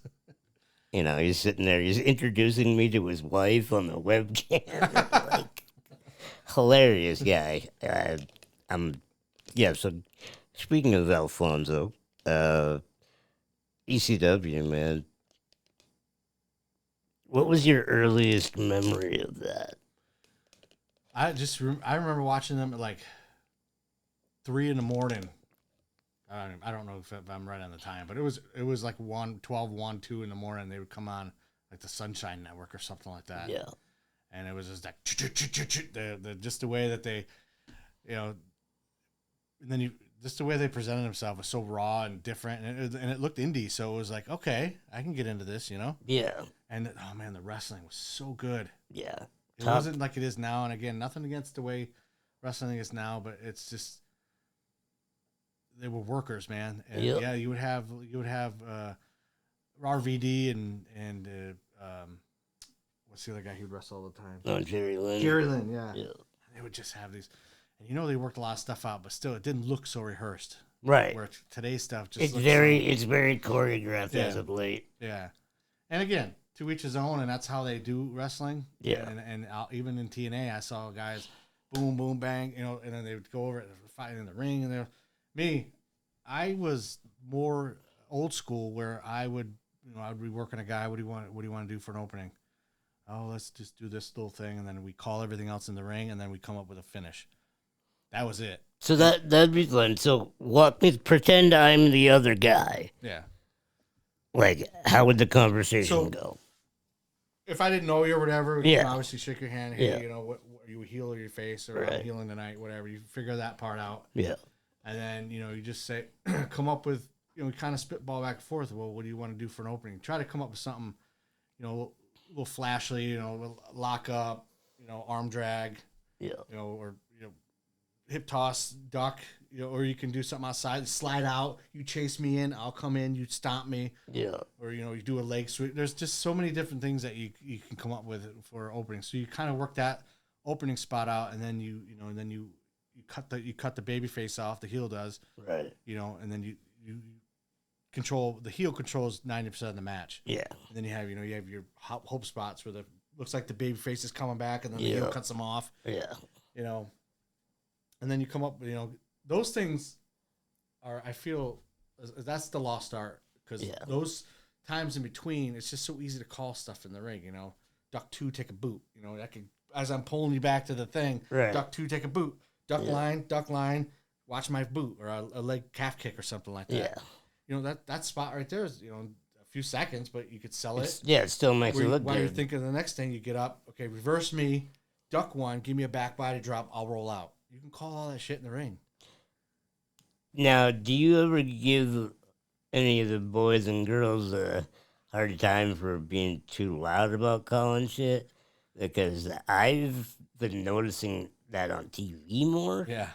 He's sitting there. He's introducing me to his wife on the webcam. Hilarious guy. So speaking of Alfonso, ECW, man, what was your earliest memory of that? I remember watching them at 3 in the morning. I don't know if I'm right on the time, but it was 1, 2 in the morning. They would come on the Sunshine Network or something like that. Yeah. And it was just just the way that they, and then just the way they presented themselves was so raw and different, and it looked indie, so it was okay, I can get into this, Yeah. And oh man, the wrestling was so good. Yeah. It wasn't like it is now. And again, nothing against the way wrestling is now, but it's just they were workers, man. And yeah, you would have RVD and what's the other guy who would wrestle all the time? Oh, Jerry Lynn. Jerry Lynn, yeah. They would just have these, and they worked a lot of stuff out, but still, it didn't look so rehearsed. Right. Where today's stuff just it's very choreographed as of late. Yeah, and again, to each his own, and that's how they do wrestling. Yeah, and even in TNA, I saw guys, boom, boom, bang, and then they would go over it, fighting in the ring, and I was more old school where I would, I'd be working a guy. What do you want to do for an opening? Oh, let's just do this little thing, and then we call everything else in the ring, and then we come up with a finish. That was it. So that'd be fun. So pretend I'm the other guy. Yeah. Like, how would the conversation go? If I didn't know you or whatever, you can obviously shake your hand. Hey, what are you a heel or your face, or I'm healing tonight, whatever. You figure that part out. Yeah. And then, you just say, come up with, kind of spitball back and forth. Well, what do you want to do for an opening? Try to come up with something, a little flashy, lock up, arm drag, or, hip toss, duck, or you can do something outside, slide out, you chase me in, I'll come in, you stomp me. Yeah. Or, you do a leg sweep. There's just so many different things that you can come up with for opening. So you kind of work that opening spot out, and then you cut the baby face off, the heel does. Right. And then you control, the heel controls 90% of the match. Yeah. And then you have your hope spots where looks like the baby face is coming back, and then the heel cuts them off. Yeah. And then you come up, those things are, I feel, that's the lost art, because those times in between, it's just so easy to call stuff in the ring. Duck 2, take a boot. I could, as I'm pulling you back to the thing, duck 2, take a boot. Duck line, watch my boot, or a leg calf kick or something like that. Yeah. That spot right there is, a few seconds, but you could sell it. It still makes it look good. While you're thinking of the next thing, you get up, okay, reverse me, duck 1, give me a back body drop, I'll roll out. You can call all that shit in the ring. Now, do you ever give any of the boys and girls a hard time for being too loud about calling shit? Because I've been noticing that on TV more. Yeah.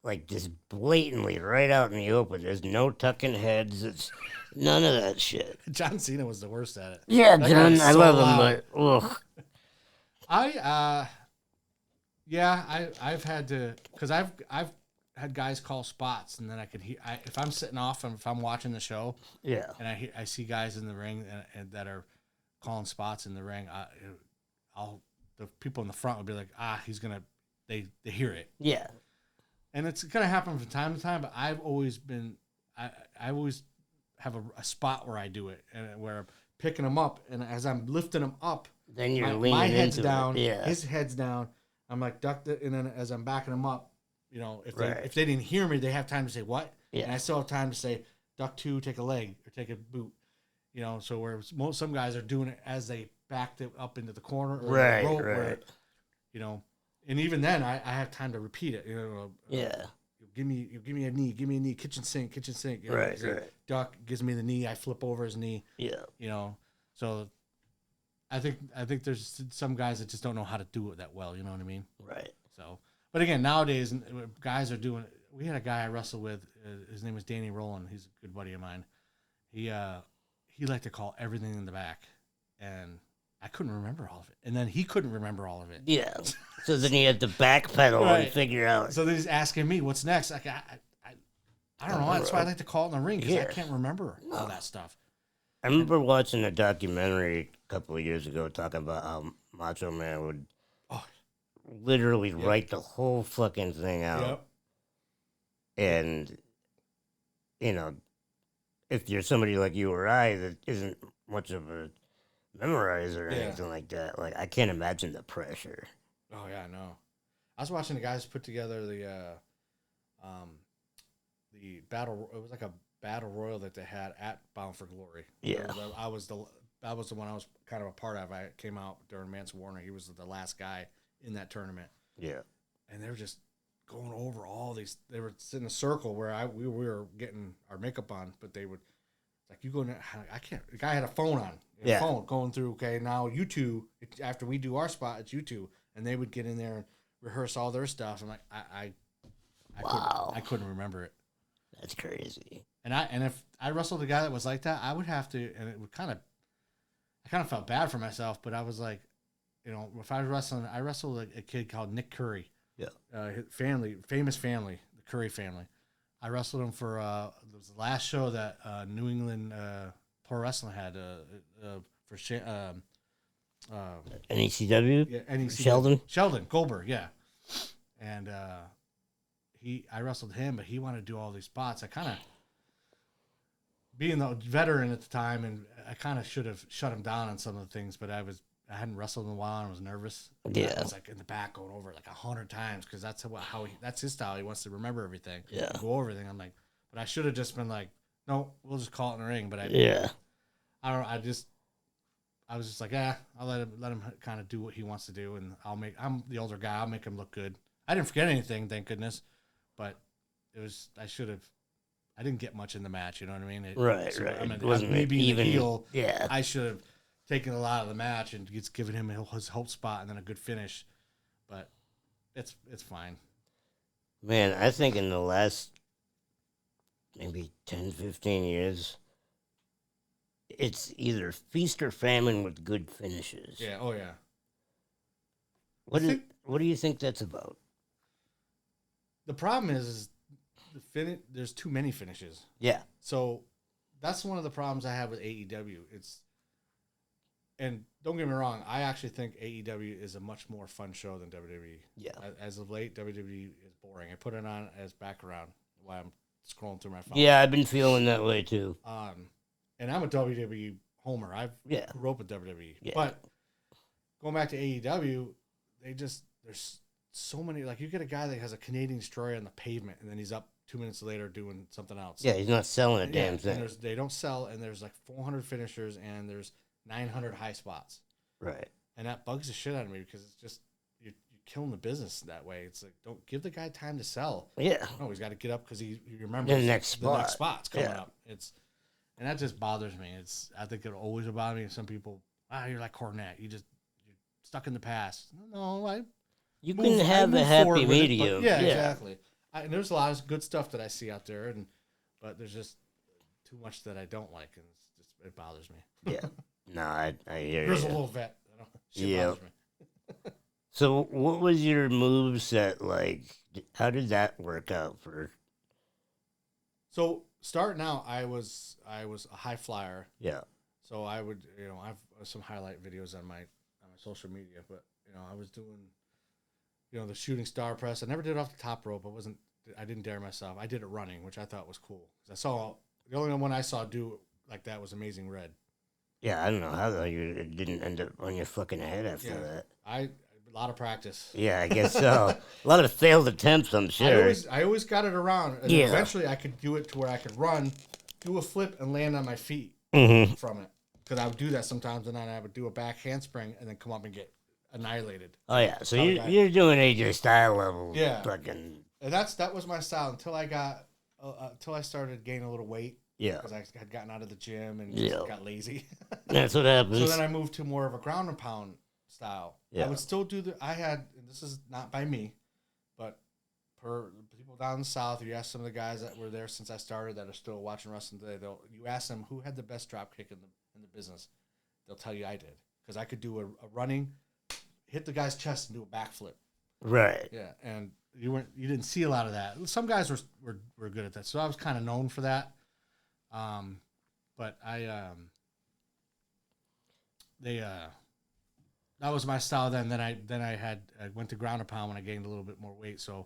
Like, just blatantly right out in the open. There's no tucking heads. It's none of that shit. John Cena was the worst at it. Yeah, John, I love him, but ugh. I've had to, because I've had guys call spots, and then I could hear, if I'm sitting off and if I'm watching the show, and I see guys in the ring and that are calling spots in the ring, the people in the front would be like, they hear it. Yeah. And it's gonna happen from time to time, but I've always been, I always have a spot where I do it, and where I'm picking them up, and as I'm lifting them up, then you're leaning my head's into down, it. Yeah. his head's down. I'm like ducked it, and then as I'm backing them up, if they didn't hear me, they have time to say what, and I still have time to say duck 2, take a leg or take a boot, So where some guys are doing it as they backed it up into the corner, or the rope, where, and even then I have time to repeat it. Give me a knee, kitchen sink. Duck gives me the knee, I flip over his knee. Yeah. So I think there's some guys that just don't know how to do it that well. You know what I mean? Right. So, but again, nowadays guys are doing. We had a guy I wrestled with. His name was Danny Rowland. He's a good buddy of mine. He liked to call everything in the back, and I couldn't remember all of it. And then he couldn't remember all of it. Yeah. So then he had to backpedal and figure out. So then he's asking me, "What's next?" Like I don't know. That's why I like to call it in the ring, because I can't remember all that stuff. I remember watching a documentary a couple of years ago talking about how Macho Man would literally write the whole fucking thing out. And, if you're somebody like you or I that isn't much of a memorizer or anything like that, like, I can't imagine the pressure. Oh, yeah, no. I was watching the guys put together the battle. It was like a battle royal that they had at Bound for Glory. Yeah. That was the one I was kind of a part of. I came out during Mance Warner. He was the last guy in that tournament. Yeah. And they were just going over all these. They were in a circle where we were getting our makeup on, but they would It's like you go, I can't. The guy had a phone on, phone going through. Okay, now you two. After we do our spot, it's you two, and they would get in there and rehearse all their stuff. I'm like, I couldn't remember it. That's crazy. And if I wrestled a guy that was like that, I would have to, and it would I kind of felt bad for myself, but I was like, if I was wrestling, I wrestled a kid called Nick Curry. Yeah. His famous family, the Curry family. I wrestled him for it was the last show that New England Pro Wrestling had for NECW. Yeah, Sheldon Goldberg, yeah. And I wrestled him, but he wanted to do all these spots. I kind of, being the veteran at the time, and I kind of should have shut him down on some of the things, but I hadn't wrestled in a while and I was nervous. Yeah. I was like in the back going over it like 100 times because that's that's his style. He wants to remember everything. Yeah. Go over everything. I'm like, but I should have just been like, no, we'll just call it in the ring. But I was just like, I'll let him kind of do what he wants to do, and I'm the older guy. I'll make him look good. I didn't forget anything, thank goodness, but I didn't get much in the match. You know what I mean? Right. I mean, It wasn't me being even the heel. Yeah. I should have taken a lot of the match and just given him his hope spot and then a good finish, but it's fine. Man, I think in the last maybe 10, 15 years, it's either feast or famine with good finishes. Yeah. Oh yeah. What do you think that's about? The problem is there's too many finishes. Yeah. So that's one of the problems I have with AEW. And don't get me wrong, I actually think AEW is a much more fun show than WWE. Yeah. As of late, WWE is boring. I put it on as background while I'm scrolling through my phone. Yeah, I've been feeling that way too. And I'm a WWE homer. I grew up with WWE. Yeah. But going back to AEW, there's so many, like you get a guy that has a Canadian destroyer on the pavement and then he's up 2 minutes later doing something else. Yeah, he's not selling a damn thing. And they don't sell, and there's like 400 finishers and there's 900 high spots. Right. And that bugs the shit out of me because it's just, you're killing the business that way. It's like, don't give the guy time to sell. Yeah. No, he's got to get up because he remembers the next spot's coming up. And that just bothers me. I think it'll always bother me. Some people, you're like Cornette. You're stuck in the past. No, you can have a happy medium. Yeah, exactly. And there's a lot of good stuff that I see out there, but there's just too much that I don't like, and it bothers me. Yeah. No, I hear you. There's a little vet. Bothers me. So what was your moveset like? How did that work out for? So starting out, I was a high flyer. Yeah. So I would, I've some highlight videos on my social media, but I was doing, the shooting star press. I never did it off the top rope. I didn't dare myself. I did it running, which I thought was cool. The only one I saw do like that was Amazing Red. Yeah, I don't know how you didn't end up on your fucking head after that. A lot of practice. Yeah, I guess so. A lot of failed attempts, I'm sure. I always got it around. And eventually I could do it to where I could run, do a flip, and land on my feet from it. Because I would do that sometimes, and then I would do a back handspring and then come up and get annihilated. Oh, yeah. So you're doing AJ style level. Yeah. Fucking. And that was my style until I started gaining a little weight. Yeah. Because I had gotten out of the gym and just got lazy. That's what happens. So then I moved to more of a ground and pound style. Yeah. I would still do and this is not by me, but per people down in the South, you ask some of the guys that were there since I started that are still watching wrestling today, you ask them who had the best drop kick in the business. They'll tell you I did. Because I could do a running, hit the guy's chest and do a backflip. Right. Yeah. And you didn't see a lot of that. Some guys were good at that. So I was kind of known for that. But that was my style then. Then I went to ground and pound when I gained a little bit more weight. So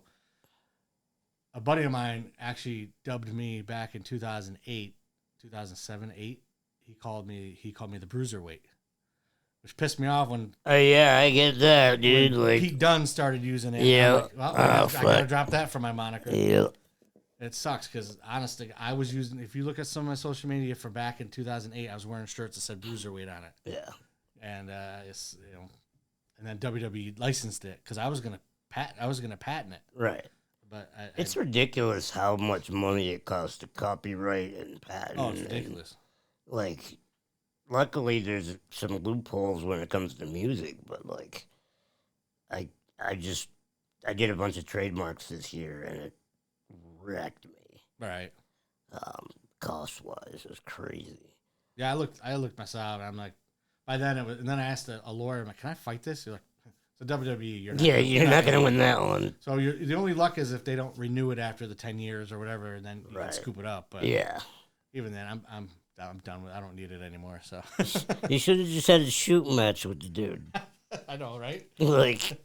a buddy of mine actually dubbed me back in 2008, 2007, 8. He called me the bruiserweight, which pissed me off when. Oh yeah, I get that, dude. Like Pete Dunne started using it. Yeah. Like, I gotta drop that for my moniker. Yeah. It sucks because honestly, I was using. If you look at some of my social media for back in 2008, I was wearing shirts that said bruiserweight on it. Yeah. And it's and then WWE licensed it because I was gonna patent it. Right. But it's ridiculous how much money it costs to copyright and patent. Oh, it's ridiculous. like, luckily there's some loopholes when it comes to music, but like, I I just I did a bunch of trademarks this year, and it wrecked me. Right. Cost wise, it was crazy. Yeah, I looked myself out. And I'm like, by then it was, and then I asked a lawyer, I'm like, can I fight this? You're like, it's a WWE. Yeah, you're not gonna win that one. So the only luck is if they don't renew it after the 10 years or whatever, and then you can Right. scoop it up. But Yeah, even then, I'm done with. I don't need it anymore. So you should have just had a shooting match with the dude. I know, right? Like,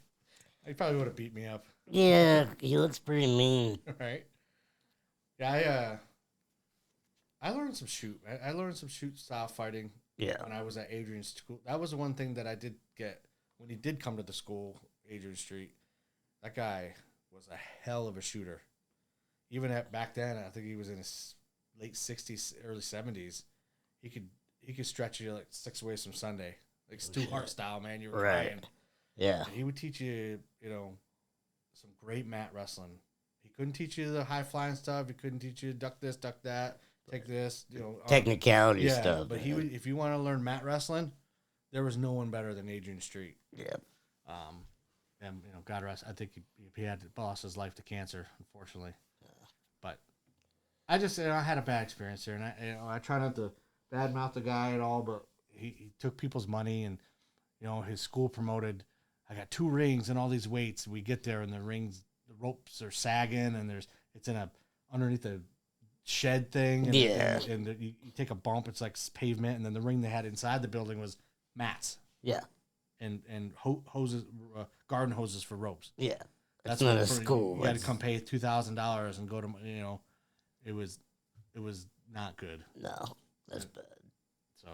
He probably would have beat me up, yeah, he looks pretty mean. right? Yeah, I learned some shoot. I learned some shoot style fighting Yeah, when I was at Adrian's school. That was the one thing that I did get when he did come to the school, Adrian Street. That guy was a hell of a shooter. Even back then, I think he was in his late 60s, early 70s. He could stretch you like 6 ways from Sunday, like Stu Hart style, man. You were Right. crying. yeah, And he would teach you, some great mat wrestling. He couldn't teach you the high flying stuff. He couldn't teach you duck this, duck that, take this, technicality yeah, stuff. but man. if you want to learn mat wrestling, there was no one better than Adrian Street. Yeah, And God rest. I think he had lost his life to cancer, unfortunately. But I just I had a bad experience there, and I try not to badmouth the guy at all, but he took people's money, and his school promoted. I got 2 rings and all these weights. We get there, and the ropes are sagging, and it's in underneath a shed thing. And, Yeah. and you take a bump, it's like pavement, and then the ring they had inside the building was mats yeah, and hoses, garden hoses for ropes. yeah. That's not a school. You had to come pay $2,000 and go to it was not good. No, that's bad. So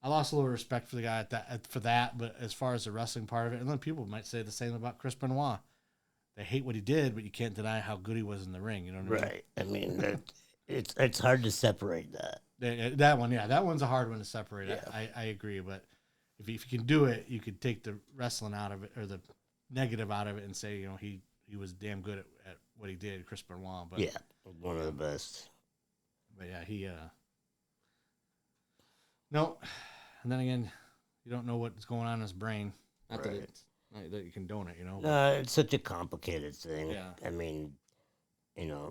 I lost a little respect for the guy for that, but as far as the wrestling part of it, and then people might say the same about Chris Benoit. They hate what he did, but you can't deny how good he was in the ring. You know what I mean? Right. I mean, it's hard to separate that. That one, yeah, that one's a hard one to separate. Yeah. I agree, but if you can do it, you could take the wrestling out of it or the negative out of it and say, he was damn good at what he did, Chris Benoit. But Yeah, one of the best. But yeah, he no. And then again, you don't know what's going on in his brain. Not Right. not that you condone it, It's such a complicated thing. Yeah. I mean,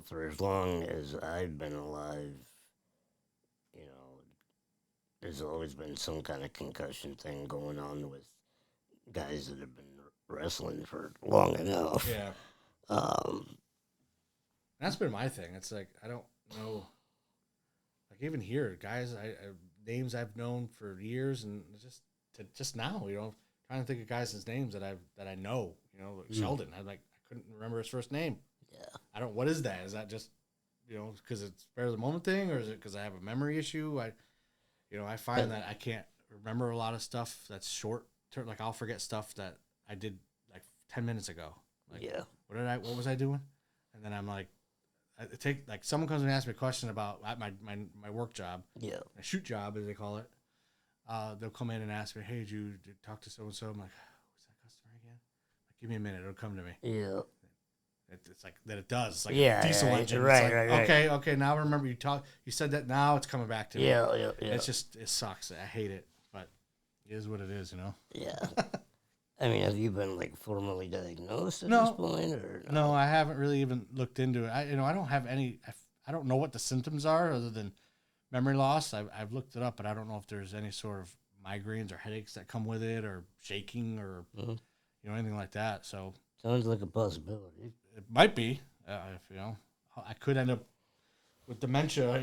for as long as I've been alive, there's always been some kind of concussion thing going on with guys that have been wrestling for long enough. Yeah. That's been my thing. It's like I don't know. Like even here, guys, names I've known for years, and just now, trying to think of guys' names that I know. Like Sheldon. I couldn't remember his first name. Yeah. I don't. What is that? Is that just because it's spare of the moment thing, or is it because I have a memory issue? I find that I can't remember a lot of stuff that's short term. Like I'll forget stuff that I did like 10 minutes ago. Like, Yeah. What was I doing? And then I'm like, someone comes and asks me a question about my work job, Yeah. my shoot job as they call it. They'll come in and ask me, hey, did you talk to so and so? I'm like, who's that customer again? Like, give me a minute, it'll come to me. Yeah. It's like that. It does. It's like Yeah, a diesel right, engine. right, It's like, right. Okay. Now I remember you said that. Now it's coming back to me. Yeah. It sucks. I hate it, but it is what it is. Yeah. I mean, have you been formally diagnosed at No. this point, or No, I haven't really even looked into it. I don't have any. I don't know what the symptoms are other than memory loss. I've looked it up, but I don't know if there's any sort of migraines or headaches that come with it, or shaking, or anything like that. So Sounds like a possibility. it might be. If I could end up with dementia.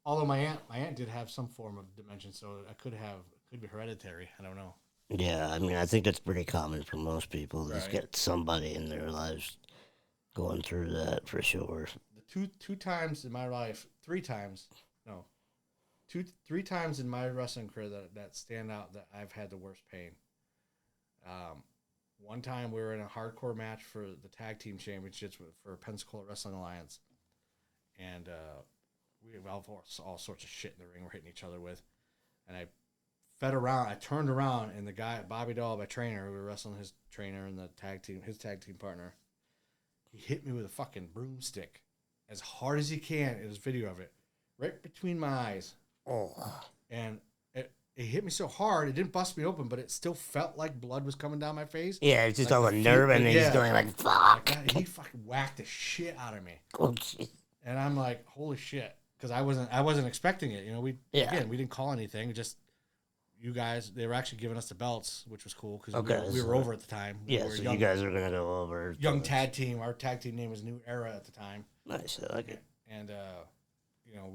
Although my aunt did have some form of dementia, so could be hereditary. I don't know. Yeah, I mean, I think that's pretty common for most people. Just Right. get somebody in their lives going through that for sure. The two times in my life, 3 times, no, 3 times in my wrestling career that stand out that I've had the worst pain. One time we were in a hardcore match for the tag team championships for Pensacola Wrestling Alliance, and we have all sorts of shit in the ring we're hitting each other with, and I turned around, and the guy, Bobby Dahl, my trainer, we were wrestling his trainer and his tag team partner, he hit me with a fucking broomstick as hard as he can. There's video of it, right between my eyes. Oh. And it hit me so hard, it didn't bust me open, but it still felt like blood was coming down my face. Yeah, it's just Like all the the nerve, and then he's yeah, going like, like fuck. that. He fucking whacked the shit out of me. Oh, shit. And I'm like, holy shit. Because I wasn't expecting it. You know, we didn't call anything. Just you guys, they were actually giving us the belts, which was cool because we were over at the time. Yeah, we were so young, you guys are going to go over. Young tag team. Our tag team name was New Era at the time. Nice, I like it. And, you know,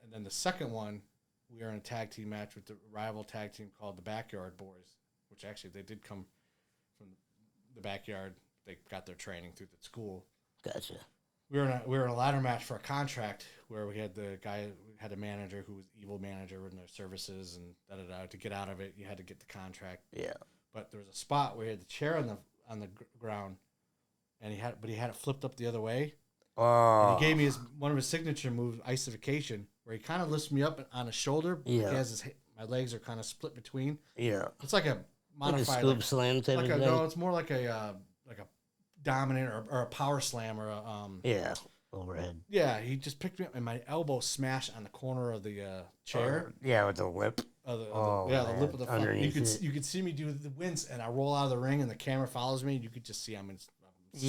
and then the second one, we were in a tag team match with the rival tag team called the Backyard Boys, which actually they did come from the backyard. They got their training through the school. Gotcha. We were in a ladder match for a contract where we had a manager who was evil manager in their services and to get out of it, you had to get the contract. Yeah. But there was a spot where he had the chair on the ground, and he had it flipped up the other way. Oh. And he gave me one of his signature moves, icification, where he kind of lifts me up on his shoulder. Yeah. He has my legs are kind of split between. Yeah. It's like a modified like a scoop slam type of thing. No, it's more like a dominant or a power slam or a yeah, overhead. Yeah, he just picked me up and my elbow smashed on the corner of the chair. Yeah, with the lip. The lip of the front. You could see me do the wince, and I roll out of the ring, and the camera follows me. And you could just see I'm in so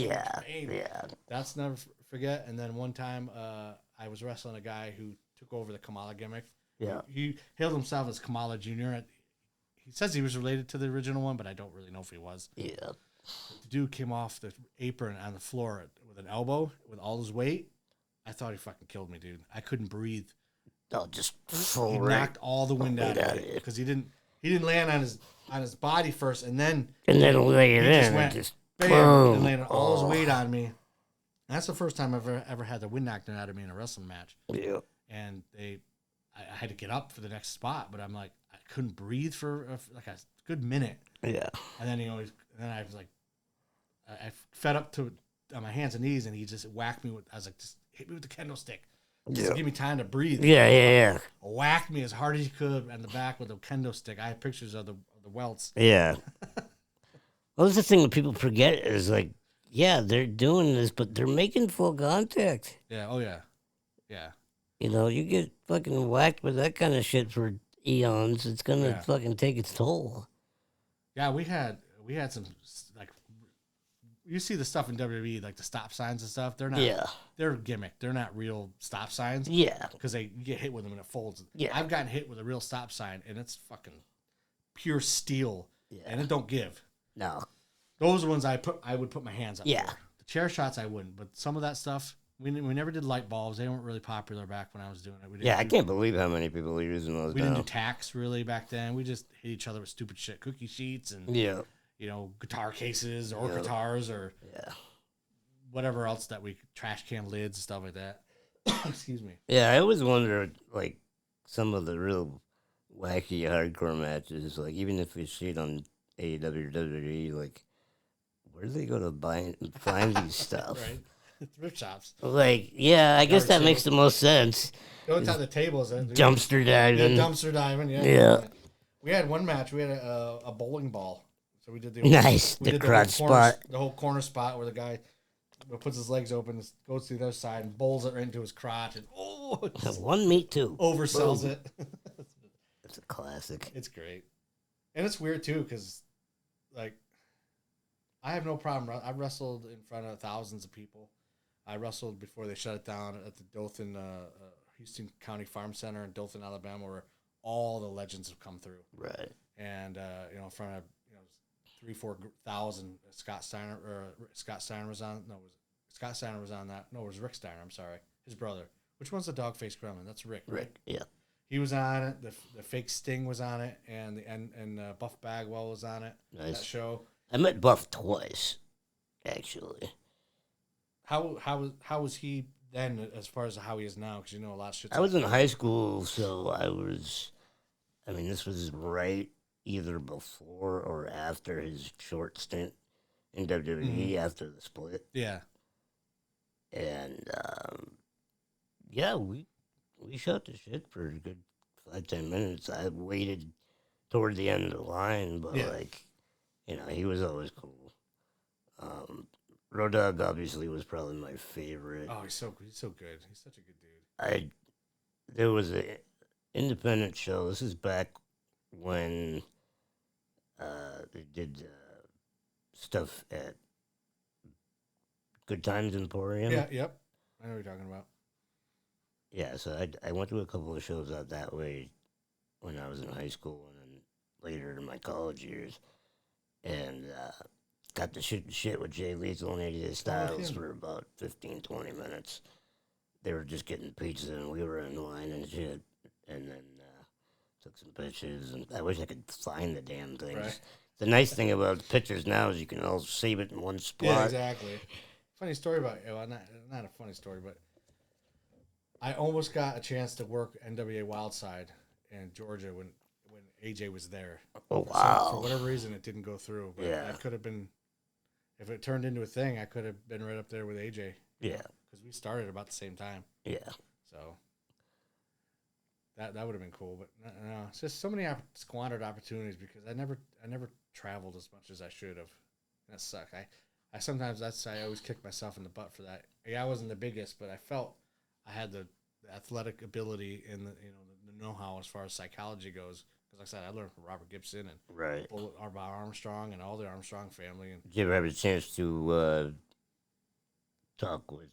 much pain. Yeah. That's never forget. And then one time, I was wrestling a guy who took over the Kamala gimmick. Yeah, he hailed himself as Kamala Jr. He says he was related to the original one, but I don't really know if he was. Yeah. The dude came off the apron on the floor with an elbow with all his weight. I thought he fucking killed me, dude. I couldn't breathe. Oh, just full he knocked all the wind out of it because he didn't land on his body first and then lay it in. Just went, just bam, boom. and landed all his weight on me. And that's the first time I've ever had the wind knocked out of me in a wrestling match. Yeah. And I had to get up for the next spot, but I'm like I couldn't breathe for like a good minute. Yeah. And then I was like, I fed up on my hands and knees, and he just whacked me with. I was like, just hit me with the kendo stick, just to give me time to breathe. Yeah. Whacked me as hard as he could on the back with a kendo stick. I have pictures of the welts. Yeah. Well, that's the thing that people forget is like, yeah, they're doing this, but they're making full contact. Yeah. Oh yeah. Yeah. You know, you get fucking whacked with that kind of shit for eons. It's gonna fucking take its toll. Yeah, we had some like you see the stuff in WWE like the stop signs and stuff. They're not. Yeah. They're gimmick. They're not real stop signs. Yeah. Because you get hit with them and it folds. Yeah. I've gotten hit with a real stop sign and it's fucking pure steel. Yeah. And it don't give. No. Those are ones I would put my hands up. Yeah. For. The chair shots I wouldn't, but some of that stuff we never did light bulbs. They weren't really popular back when I was doing it. I can't believe how many people are using those. We didn't do tacks really back then. We just hit each other with stupid shit, cookie sheets and guitar cases or guitars or whatever else that we trash can lids and stuff like that. Excuse me. Yeah, I always wonder like some of the real wacky hardcore matches, like even if we see it on AEW or WWE, like where do they go to find these stuff? Right. Thrift shops. Like, yeah, I guess that makes the most sense. Go inside the tables. Dumpster diving. Yeah, dumpster diving, yeah. We had one match. We had a bowling ball. So we did the crotch spot. The whole corner spot where the guy puts his legs open, goes to the other side, and bowls it right into his crotch. And, one meat, too. Oversells it. It's a classic. It's great. And it's weird, too, because, like, I have no problem. I wrestled in front of thousands of people. I wrestled before they shut it down at the Dothan, Houston County Farm Center in Dothan, Alabama, where all the legends have come through. Right. And, in front of, 3,000-4,000. Scott Steiner was on. No, Scott Steiner was on that. No, it was Rick Steiner. I'm sorry. His brother. Which one's the dog-faced gremlin? That's Rick. Rick, yeah. He was on it. The fake Sting was on it. And Buff Bagwell was on it. Nice. That show. I met Buff twice, actually. How was he then as far as how he is now? Because a lot of shit. I was in high school, so this was right either before or after his short stint in WWE after the split. Yeah. And, we shot the shit for a good 5-10 minutes. I waited toward the end of the line, but, he was always cool. Road Dogg obviously was probably my favorite. Oh, he's so good. He's such a good dude. I there was a independent show. This is back when they did stuff at Good Times Emporium. Yeah, yep. I know what you're talking about. Yeah, so I went to a couple of shows out that way when I was in high school and then later in my college years, and got to shoot the shit with Jay Lethal and AJ Styles him. for about 15, 20 minutes. They were just getting pizza and we were in line and shit, and then took some pictures. And I wish I could find the damn things. Right. The nice thing about the pictures now is you can all save it in one spot. Yeah, exactly. Funny story about well, not a funny story, but I almost got a chance to work NWA Wildside in Georgia when AJ was there. Oh wow! So for whatever reason, it didn't go through. But Yeah. I could have been, if it turned into a thing, I could have been right up there with AJ. Yeah. Because we started about the same time. Yeah. So that would have been cool. But no, it's just so many squandered opportunities because I never traveled as much as I should have. That sucked. I sometimes I always kick myself in the butt for that. Yeah, I wasn't the biggest, but I felt I had the athletic ability and the know-how as far as psychology goes. Because like I said, I learned from Robert Gibson and Right. Bullet Armstrong and all the Armstrong family. And Did you ever have a chance to talk with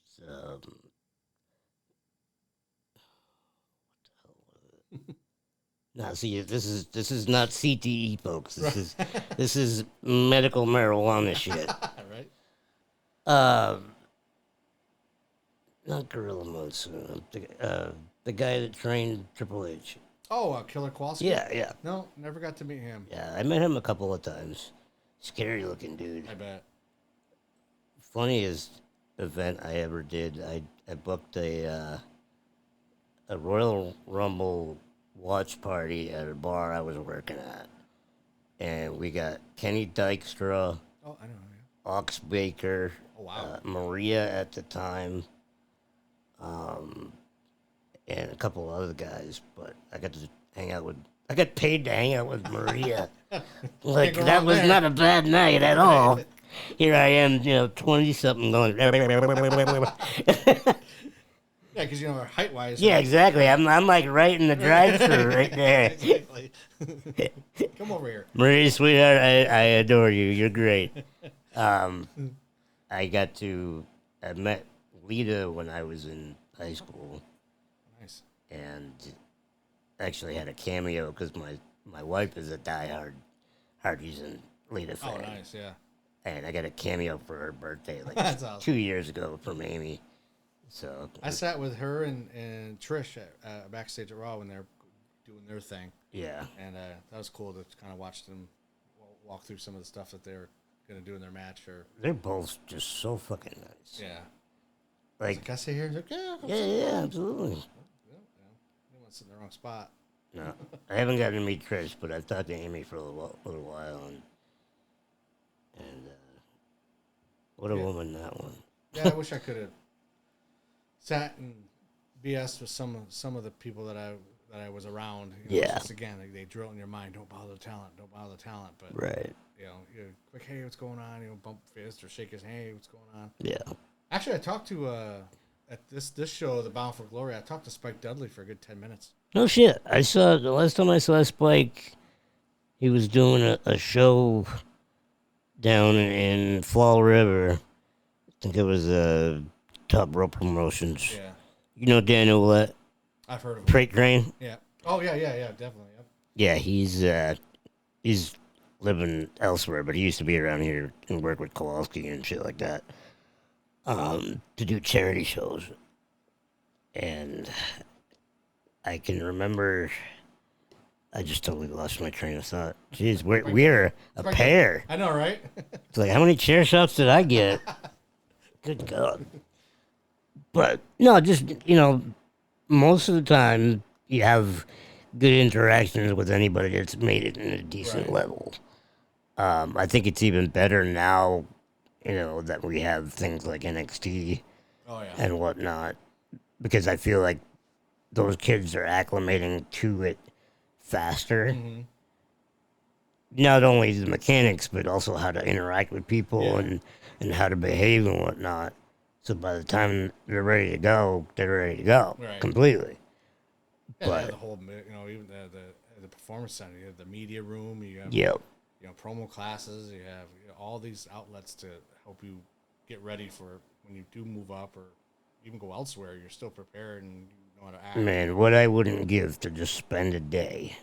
now see this is not CTE, folks. This is medical marijuana shit. Right? Not Gorilla Monsoon. The guy that trained Triple H. Oh, Killer Kowalski? Yeah, yeah. No, never got to meet him. Yeah, I met him a couple of times. Scary looking dude. I bet. Funniest event I ever did. I booked a Royal Rumble watch party at a bar I was working at, and we got Kenny Dykstra, Oh, I know. Yeah. Ox Baker, Oh, wow. Maria at the time, and a couple of other guys. But I got to hang out with. I got paid to hang out with Maria. Like Can't go that wrong was there. not a bad night at all. Here I am, 20-something going. Yeah, because, height-wise. Yeah, exactly. I'm like right in the drive-through right there. Exactly. Come over here. Marie, sweetheart, I adore you. You're great. I met Lita when I was in high school, Nice. and actually had a cameo because my wife is a diehard Hardy's and Lita fan. Oh, nice, yeah. And I got a cameo for her birthday like That's awesome. 2 years ago from Amy. So I sat with her and Trish at backstage at Raw when they're doing their thing, yeah, and that was cool to kind of watch them walk through some of the stuff that they're gonna do in their match. Or they're both just so fucking nice. yeah, Like, can I sit here? He's like, yeah, yeah, absolutely. You don't want to sit in the wrong spot. No, I haven't gotten to meet Trish, but I've talked to Amy for a little while, and what a Yeah. woman that one. Yeah, I wish I could have sat and BS with some of the people that I was around. Yeah. Just again, they drill in your mind, don't bother the talent, don't bother the talent. But Right. you're quick, hey, what's going on? Bump fist or shake his, hey, what's going on? Yeah. Actually, I talked to at this show, The Bound for Glory. I talked to Spike Dudley for a good 10 minutes. No shit. The last time I saw Spike, he was doing a show down in Fall River. I think it was Top Rope Promotions. Yeah, You know Daniel Ouellette, I've heard of him. Freight Train? Yeah. Oh yeah, definitely. Yep. Yeah, he's living elsewhere, but he used to be around here and work with Kowalski and shit like that. To do charity shows. And I can remember I just totally lost my train of thought. Jeez, we're a pair. I know, right? It's like, how many chair shots did I get? Good God. But no, just most of the time you have good interactions with anybody that's made it in a decent Right. level. I think it's even better now, that we have things like NXT Oh yeah. and whatnot, because I feel like those kids are acclimating to it faster. Mhm. Not only the mechanics, but also how to interact with people Yeah. and how to behave and whatnot. So by the time they're ready to go, they're ready to go Right. completely. Yeah, they have But the whole, even the performance center. You have the media room. You have yeah, promo classes. You have all these outlets to help you get ready for when you do move up or even go elsewhere. You're still prepared and you know how to act man, what I wouldn't give to just spend a day.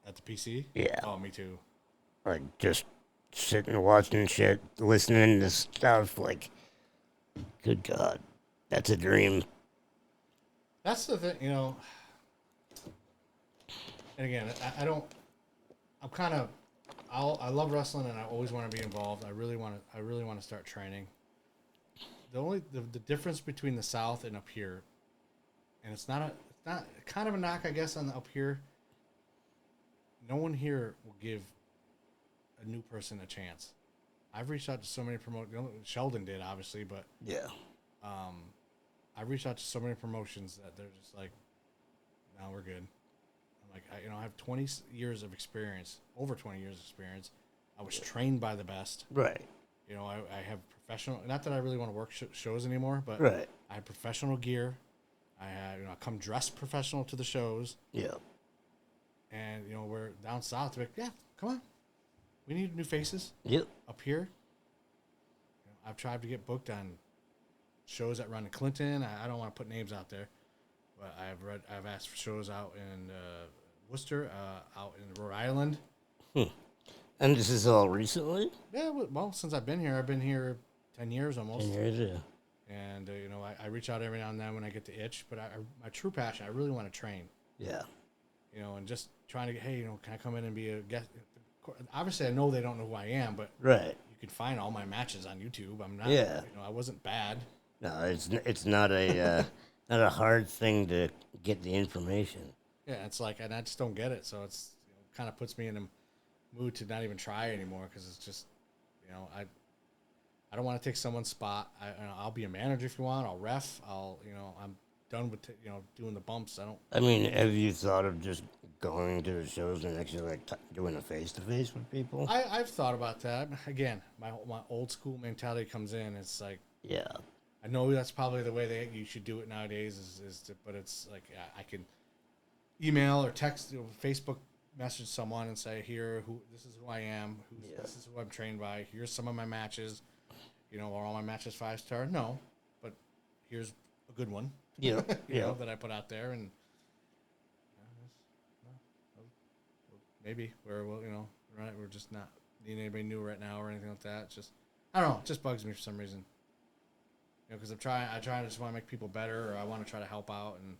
at the PC. Yeah, Oh, me too. like just sitting watching shit, listening to stuff. Like, good God, that's a dream. That's the thing, And again, I don't. I'm kind of. I love wrestling and I always want to be involved. I really want to. I really want to start training. The difference between the South and up here, and it's not kind of a knock, I guess, on the up here. No one here will give a new person a chance. I've reached out to so many Sheldon did obviously, but Yeah, um, I've reached out to so many promotions that they're just like, no, we're good. I'm like, I have 20 years of experience, over 20 years of experience. I was trained by the best. right, I have professional. Not that I really want to work shows anymore, but right. I have professional gear. I have, I come dressed professional to the shows, Yeah, and we're down south. We're like, yeah, come on, we need new faces yep. up here. I've tried to get booked on shows that run in Clinton. I don't want to put names out there, but I've asked for shows out in Worcester, out in Rhode Island. And this is all recently? Yeah, well, since I've been here 10 years almost. 10 years, yeah. And I reach out every now and then when I get the itch, but my true passion, I really want to train. Yeah. And just trying to get, hey, can I come in and be a guest? Obviously, I know they don't know who I am, but Right. you can find all my matches on YouTube. I'm not, Yeah. I wasn't bad. No, it's not a not a hard thing to get the information. Yeah, it's like, and I just don't get it, so it's kind of puts me in a mood to not even try anymore because it's just, I don't want to take someone's spot. I'll be a manager if you want. I'll ref. I'm done with doing the bumps. I mean, have you thought of just going to the shows and actually like doing a face to face with people? I've thought about that. Again, my old school mentality comes in. It's like, Yeah. I know that's probably the way you should do it nowadays. But it's like I can email or text, Facebook message someone and say, this is who I am. This is who I'm trained by. Here's some of my matches. Are all my matches 5-star? No, but here's a good one. Yeah. That I put out there, and maybe we're just not needing anybody new right now or anything like that. It's just, I don't know. It just bugs me for some reason. Because I just want to make people better, or I want to try to help out and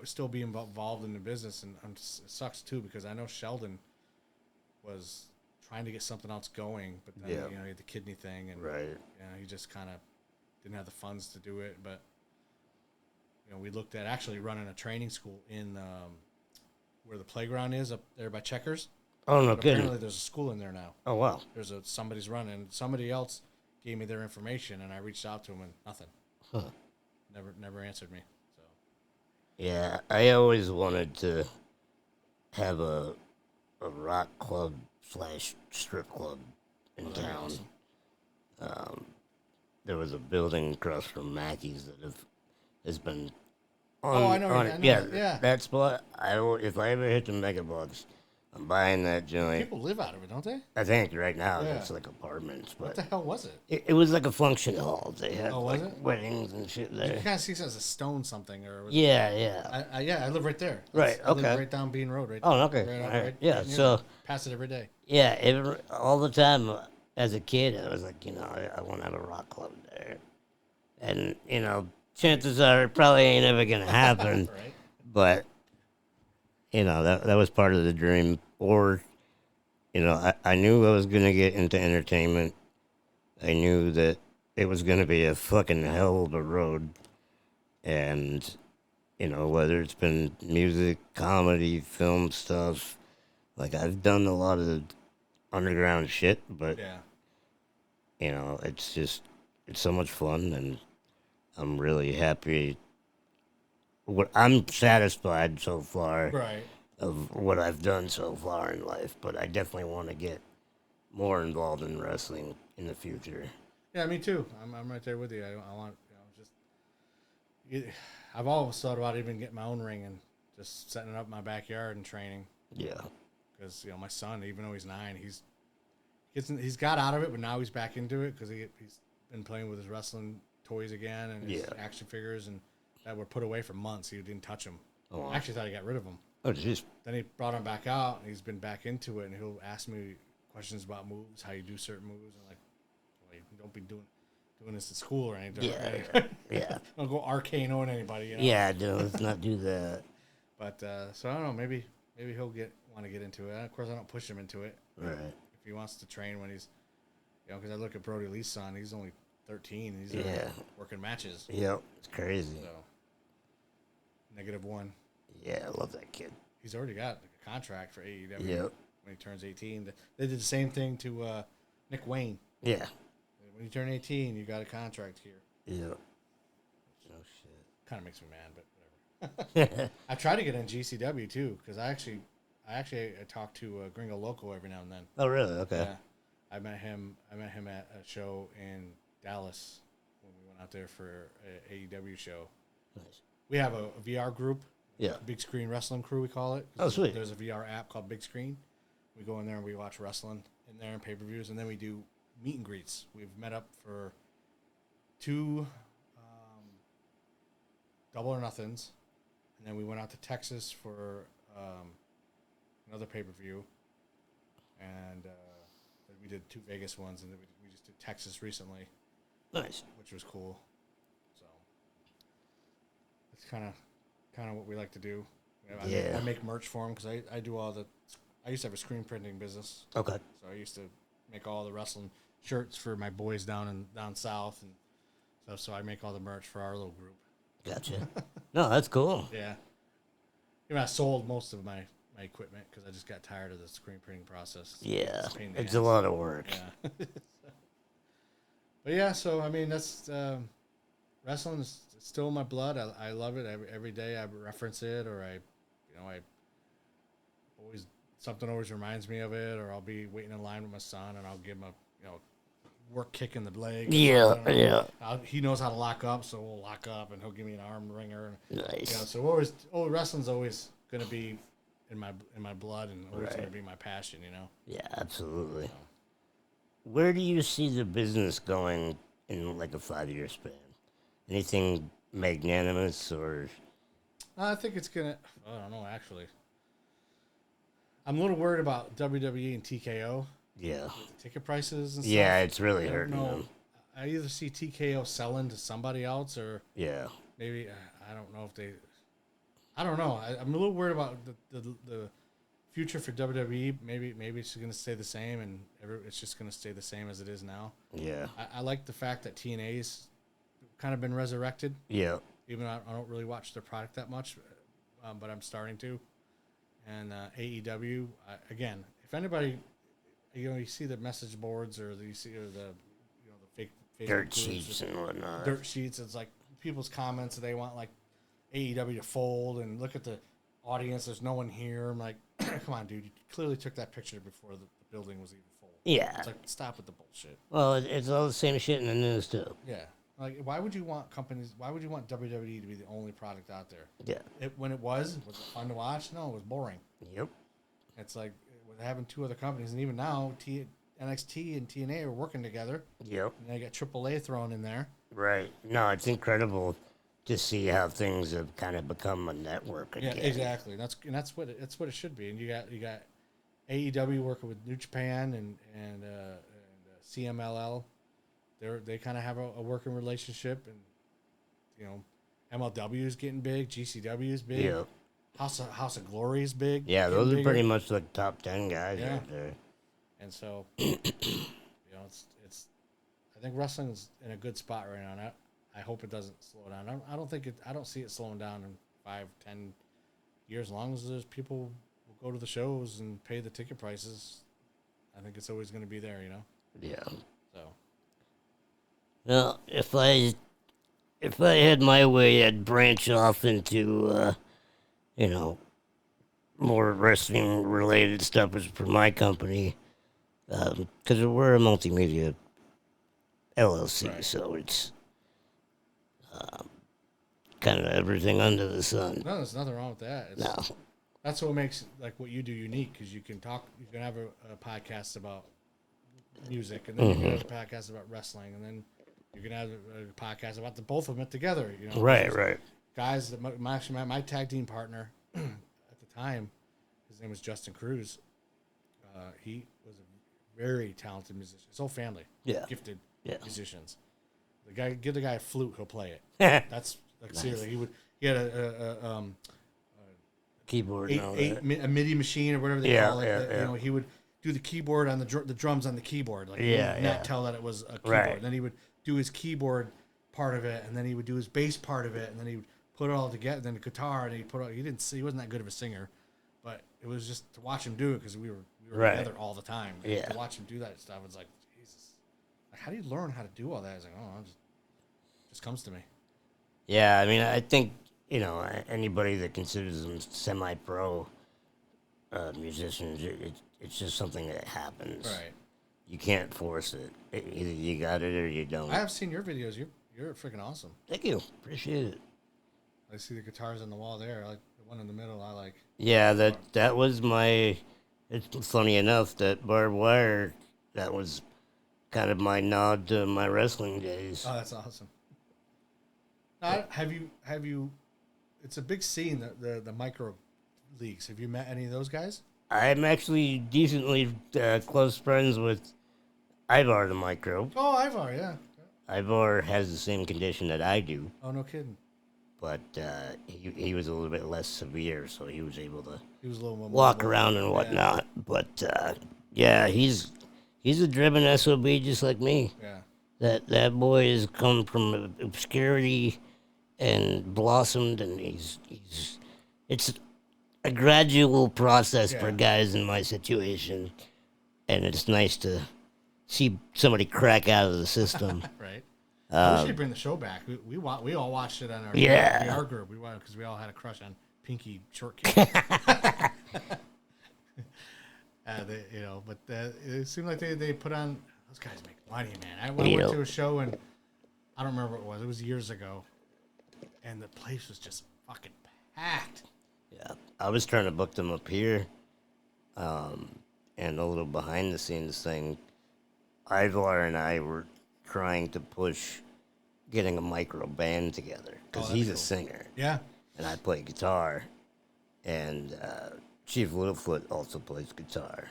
still be involved in the business. And it sucks too because I know Sheldon was trying to get something else going, but then he had the kidney thing, and he just kind of didn't have the funds to do it. But we looked at actually running a training school in where the playground is up there by Checkers. Oh no, kidding. Apparently, there's a school in there now. Oh wow. Somebody's running. Somebody else gave me their information, and I reached out to him, and nothing. Huh. Never answered me. So. Yeah, I always wanted to have a rock club / strip club in town. Awesome. There was a building across from Mackey's that has been I know. Yeah. That spot. If I ever hit the mega bucks, I'm buying that joint. People live out of it, don't they? I think right now it's like apartments. But what the hell was it? It was like a function hall. They had was it? weddings and shit there. You kind of see it as a stone something, or was yeah. I live right there. Right. I Okay. live right down Bean Road. Right. Oh, okay. Right, yeah. So pass it every day. yeah, all the time as a kid, I was like, I want to have a rock club there, and chances are it probably ain't ever gonna happen. Right. But that was part of the dream. Or I knew I was gonna get into entertainment. I knew that it was gonna be a fucking hell of a road, and whether it's been music, comedy, film stuff, like I've done a lot of underground shit, but it's so much fun, and I'm really happy. I'm satisfied so far. Right. Of what I've done so far in life, but I definitely want to get more involved in wrestling in the future. Yeah, me too. I'm right there with you. I want just. I've always thought about even getting my own ring and just setting it up in my backyard and training. Yeah. Because my son, even though he's 9, he's got out of it, but now he's back into it because he's been playing with his wrestling toys again and his action figures and that were put away for months. He didn't touch them. Oh, wow. I actually thought he got rid of them. Oh, jeez. Then he brought them back out and he's been back into it and he'll ask me questions about moves, how you do certain moves. I'm like, well, you don't be doing this at school or anything. Yeah, right? yeah. Don't go arcane on anybody. Yeah, let's not do that. But so I don't know. Maybe he'll want to get into it. And of course, I don't push him into it. Right. If he wants to train when he's, because I look at Brody Lee's son. He's only 13. And he's working matches. Yep, it's crazy. So -1. Yeah, I love that kid. He's already got a contract for AEW. Yep. When he turns 18, they did the same thing to Nick Wayne. Yeah. When you turn 18, you got a contract here. Yeah. Oh shit. Kind of makes me mad, but whatever. I try to get in GCW too because I actually talk to Gringo Loco every now and then. Oh really? Okay. Yeah. I met him at a show in Dallas when we went out there for an AEW show. Nice. We have a VR group. Yeah. Big Screen Wrestling Crew, we call it. Oh, sweet. There's a VR app called Big Screen. We go in there and we watch wrestling in there and pay-per-views, and then we do meet and greets. We've met up for 2 Double or Nothings, and then we went out to Texas for another pay-per-view, and we did 2 Vegas ones, and then we just did Texas recently. Nice. Which was cool. So it's kind of what we like to do. I make merch for them because I do all the. I used to have a screen printing business. Okay. So I used to make all the wrestling shirts for my boys down south and stuff. So I make all the merch for our little group. Gotcha. No, that's cool. Yeah. I sold most of my equipment because I just got tired of the screen printing process. Yeah, it's a lot of work. Yeah. But yeah, so I mean that's wrestling is still in my blood. I love it every day. I reference it, or I always something always reminds me of it, or I'll be waiting in line with my son and I'll give him a work kick in the leg. Yeah. He knows how to lock up, so we'll lock up, and he'll give me an arm wringer. Nice. So wrestling's always going to be in my blood and always going to be my passion. Yeah, absolutely. Where do you see the business going in like a 5-year span? Anything magnanimous or? I think it's gonna. I don't know. Actually, I'm a little worried about WWE and TKO. Yeah. Ticket prices and stuff. Yeah, it's really hurting them. I either see TKO selling to somebody else or maybe I don't know if they. I don't know. I'm a little worried about the future for WWE. Maybe it's going to stay the same, and it's just going to stay the same as it is now. Yeah. I like the fact that TNA's kind of been resurrected. Yeah. Even though I don't really watch their product that much, but I'm starting to. And AEW, again, if anybody, you see the message boards or the fake Facebook dirt sheets and whatnot. Dirt sheets. It's like people's comments that they want like AEW to fold and look at the audience. There's no one here. I'm like, come on, dude. You clearly took that picture before the building was even full. Yeah. It's like, stop with the bullshit. Well, it's all the same shit in the news too. Yeah. Like, why would you want WWE to be the only product out there? Yeah. Was it fun to watch? No, it was boring. Yep. It's like with having 2 other companies, and even now, NXT and TNA are working together. Yep. And they got AAA thrown in there. Right. No, it's incredible to see how things have kind of become a network again. Yeah, exactly. That's what it should be. And you got AEW working with New Japan and CMLL. They kind of have a working relationship, and MLW is getting big, GCW is big, House of Glory is big. Yeah, those are pretty much like top 10 guys right there. And so, it's. I think wrestling's in a good spot right now. And I hope it doesn't slow down. I don't see it slowing down in 5-10 years. As long as there's people who go to the shows and pay the ticket prices, I think it's always going to be there. Yeah. So. Well, if I had my way, I'd branch off into, more wrestling-related stuff for my company, because we're a multimedia LLC, Right. so it's kind of everything under the sun. No, there's nothing wrong with that. No, That's what makes like what you do unique because you can talk. You can have a podcast about music, and then you can have a podcast about wrestling, and then you can have a podcast about the both of them together. You know, right, right. guys. That my tag team partner at the time, his name was Justin Cruz. He was a very talented musician. His whole family, Yeah. gifted Yeah. musicians. Give the guy a flute, he'll play it. That's like Nice. seriously. He had a Keyboard and all that. a MIDI machine or whatever they Yeah, call it. yeah, that, yeah. You know, he would do the keyboard on the drums on the keyboard. Like, Yeah, he would yeah. not tell that it was a keyboard. Right. Then he would do his keyboard part of it, and then he would do his bass part of it, and then he would put it all together. Then the guitar, and he put it. He wasn't that good of a singer, but it was just to watch him do it because we were Right. together all the time. Yeah. To watch him do that stuff, it's like Jesus. Like, how do you learn how to do all that? It's like, oh, it just comes to me. Yeah, I mean, I think, anybody that considers them semi-pro musicians, it's just something that happens. Right. You can't force it. Either you got it or you don't. I have seen your videos. You're freaking awesome. Thank you. Appreciate it. I see the guitars on the wall there. I like the one in the middle. I like. Yeah, that was my... It's funny enough that barbed wire, that was kind of my nod to my wrestling days. Oh, that's awesome. Now, have you? It's a big scene, the micro leagues. Have you met any of those guys? I'm actually decently close friends with Ivar the Micro. Oh, Ivar, yeah. Ivar has the same condition that I do, Oh, no kidding. but he was a little bit less severe, so he was able to He was a little more walk mobile. around and Yeah. whatnot. But yeah, he's a driven SOB just like me. Yeah. That boy has come from obscurity and blossomed, and it's a gradual process for Yeah. guys in my situation, and it's nice to see somebody crack out of the system. Right. I wish they'd bring the show back. We all watched it on our Yeah. VR group. We watched because we all had a crush on Pinky Shortcake. But it seemed like they put on. Those guys make money, man. I went Yeah. to a show and I don't remember what it was. It was years ago, and the place was just fucking packed. Yeah, I was trying to book them up here, and a little behind the scenes thing. Ivar and I were trying to push getting a micro band together because that's he's a cool. singer Yeah. and I play guitar, and Chief Littlefoot also plays guitar.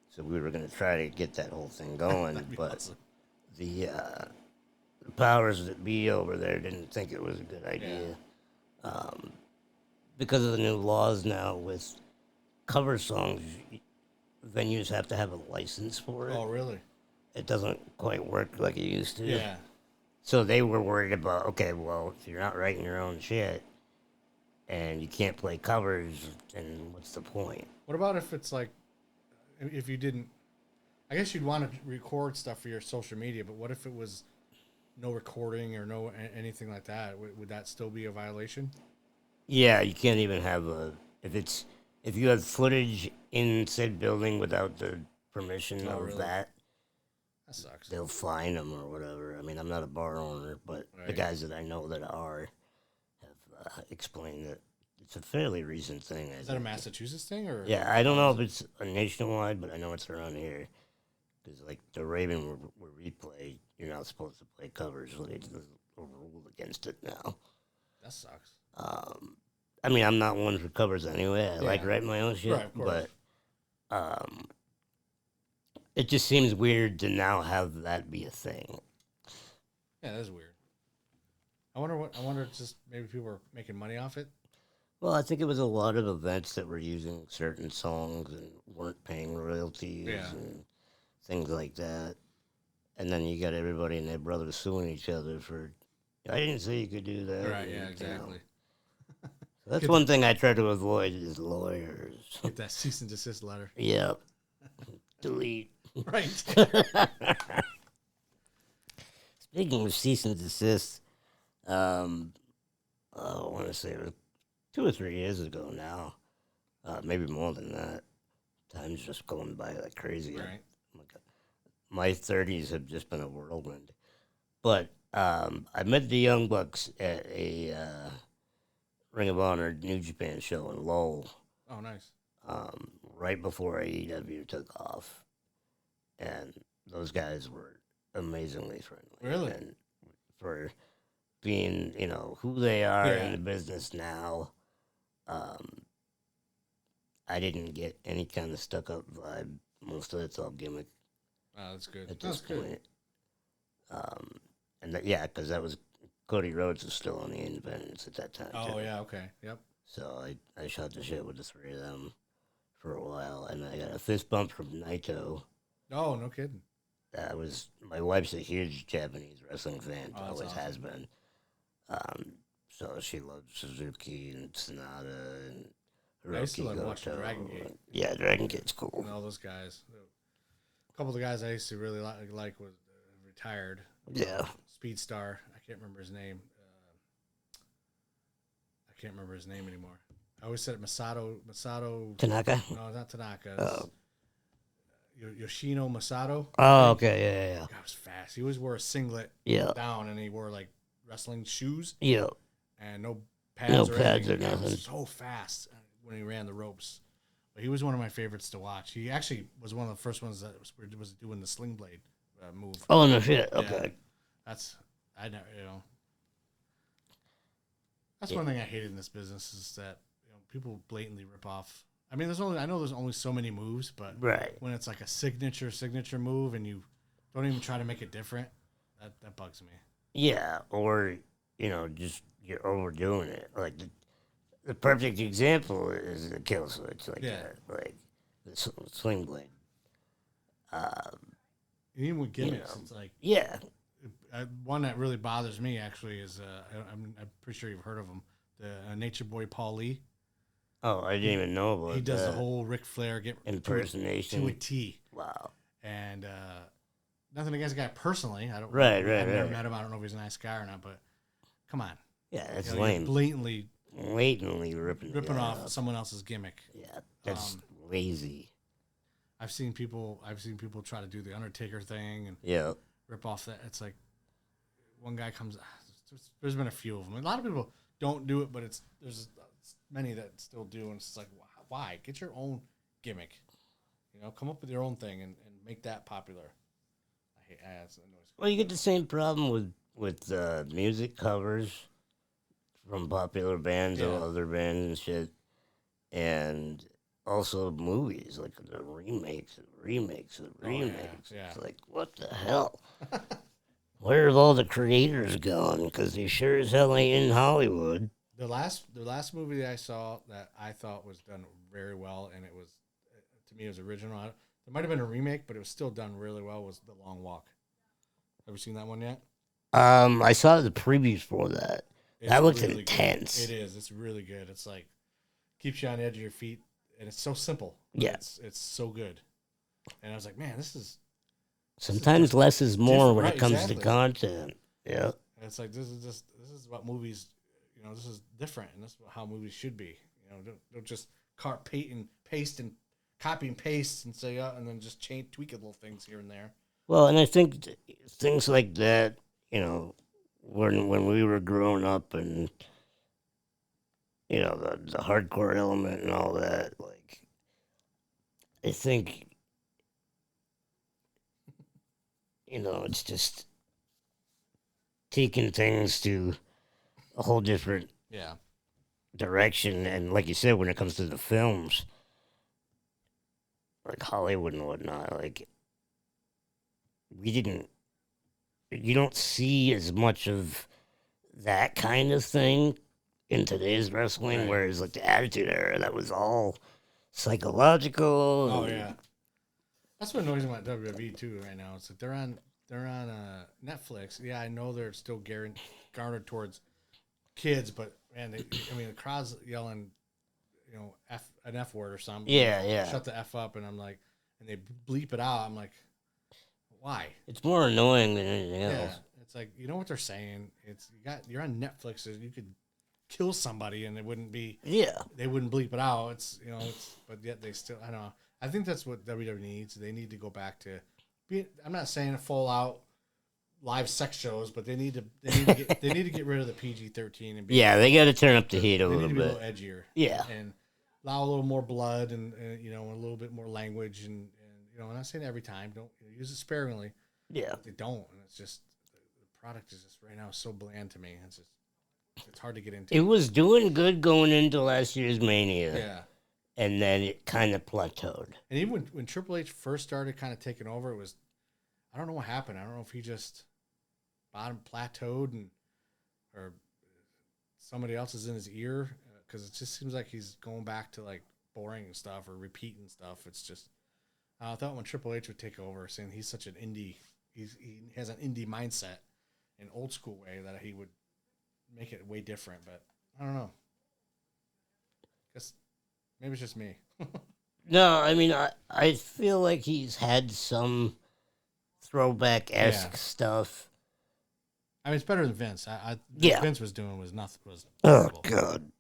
So we were gonna try to get that whole thing going, That'd be but awesome. the powers that be over there didn't think it was a good idea. Because of the new laws now with cover songs, venues have to have a license for it. Oh, really? It doesn't quite work like it used to. Yeah. So they were worried about, okay, well, if you're not writing your own shit and you can't play covers, then what's the point? What about if it's like, if you didn't? I guess you'd want to record stuff for your social media, but what if it was no recording or no anything like that? Would that still be a violation? Yeah, you can't even have if you have footage in said building without the permission Oh, of really? that, That sucks. they'll fine them or whatever. I mean, I'm not a bar owner, but the Right. guys that I know that are have explained that it's a fairly recent thing. Is that a Massachusetts thing or? Yeah, I don't know if it's a nationwide, but I know it's around here. Because, like, the Raven where we play, you're not supposed to play covers, so they just overruled against it now. That sucks. I mean, I'm not one for covers anyway. I like Yeah. writing my own shit, Right, of course. but it just seems weird to now have that be a thing. Yeah, that is weird. I wonder if just maybe people are making money off it. Well, I think it was a lot of events that were using certain songs and weren't paying royalties Yeah. and things like that. And then you got everybody and their brothers suing each other for, I didn't say you could do that. Right. and, Yeah. you know. Exactly. So that's one thing I try to avoid is lawyers. Get that cease and desist letter. Yep. Delete. Right. Speaking of cease and desist, I want to say it was 2 or 3 years ago now, maybe more than that. Time's just going by like crazy. Right. My 30s have just been a whirlwind. But I met the Young Bucks at a Ring of Honor New Japan show in Lowell, Oh, nice. right before AEW took off, and those guys were amazingly friendly. Really? And for being, who they are in Yeah. the business now, um, I didn't get any kind of stuck up vibe. Most of it's all gimmick Oh, that's good. at this That's good. point. Yeah, because that was Cody Rhodes was still on the Independents at that time Oh, too. yeah. Okay. Yep. So I shot the shit with the three of them for a while, and I got a fist bump from Naito. Oh, no kidding. That was my wife's a huge Japanese wrestling fan, Oh, that's always awesome. has been. Um, so she loves Suzuki and Sonata and I used to Hiroki like watching Goto. Dragon Gate Yeah, Dragon Gate's cool. and all those guys. A couple of the guys I used to really like was retired. Yeah. Speed Star. I can't remember his name. I can't remember his name anymore. I always said it Masato. Tanaka. No, not Tanaka. Oh. Yoshino Masato. Oh, okay, yeah. God, was fast. He always wore a singlet Yeah. down, and he wore like wrestling shoes Yeah. and no pads. No or pads anything. or God, he was nothing. so fast when he ran the ropes. But he was one of my favorites to watch. He actually was one of the first ones that was doing the sling blade move. Oh, no shit. Yeah. Okay. I never, that's one thing I hated in this business is that people blatantly rip off. I mean, I know there's only so many moves, but Right. when it's like a signature move and you don't even try to make it different, that bugs me. Yeah, or, just you're overdoing it. Like, the perfect example is the kill switch, like Yeah. that. Like, the swing blade. And even with gimmicks, know. it's like Yeah. one that really bothers me actually is I'm pretty sure you've heard of him, the Nature Boy Paul Lee. Oh, I didn't even know about He does that. the whole Ric Flair get Impersonation. to a T. Wow. And nothing against the guy personally. I don't. Right, I've right, never right. met him. I don't know if he's a nice guy or not. But come on, Yeah, that's you're lame. blatantly Blatantly ripping the guy off someone else's gimmick. Yeah, that's lazy. I've seen people try to do the Undertaker thing and Yeah. rip off that. It's like one guy comes. There's been a few of them. A lot of people don't do it, but there's many that still do, and it's like, why? Get your own gimmick. Come up with your own thing and make that popular. I hate ads. Well, you get the same problem with music covers from popular bands or Yeah. other bands and shit, and also movies like the remakes and remakes and Oh, yeah, remakes. yeah. It's like, what the hell? Where have all the creators gone? Because they sure as hell ain't in Hollywood. The last movie that I saw that I thought was done very well, and it was to me it was original. There might have been a remake, but it was still done really well. Was The Long Walk? Ever seen that one yet? I saw the previews for that. That looks really intense. Good. It is. It's really good. It's like keeps you on the edge of your feet, and it's so simple. Yeah. It's so good. And I was like, man, this is Sometimes less is more when right, it comes exactly. to content. Yeah. It's like this is what movies. This is different, and this is how movies should be. Don't just paste and copy and paste and say and then just tweak little things here and there. Well, and I think things like that, when we were growing up and, the hardcore element and all that, like, I think, it's just taking things to a whole different Yeah. direction. And like you said, when it comes to the films, like Hollywood and whatnot, like, you don't see as much of that kind of thing in today's wrestling, Right. whereas like the Attitude Era, that was all psychological. Oh yeah. That's what annoys me about WWE too right now. It's like they're on Netflix. Yeah, I know they're still garnered towards kids, but man, the crowd's yelling, an F word or something. Yeah. Shut the F up, and I'm like, and they bleep it out. I'm like, why? It's more annoying than anything else. Yeah, it's like what they're saying. You're on Netflix, so you could kill somebody, and it wouldn't be. Yeah. They wouldn't bleep it out. But yet they still. I don't know. I think that's what WWE needs. They need to go back to. I'm not saying a full out live sex shows, but they need to get rid of the PG-13 and be, Yeah, they got to turn up the heat a they need little to be a bit. little edgier. Yeah. And allow a little more blood and you know, a little bit more language and you know, I'm not saying every time, don't use it sparingly. Yeah. But they don't, and it's just the product is just right now so bland to me. It's hard to get into. It was doing good going into last year's Mania. Yeah. And then it kind of plateaued. And even when Triple H first started kind of taking over, it was, I don't know what happened. I don't know if he just bottom plateaued and or somebody else is in his ear, because it just seems like he's going back to like boring stuff or repeating stuff. It's just, I thought when Triple H would take over, saying he's such an indie, he has an indie mindset, an old school way, that he would make it way different. But I don't know. Guess maybe it's just me. No, I mean, I feel like he's had some throwback-esque stuff. I mean, it's better than Vince. Yeah. Vince was doing was nothing. Was Oh, God.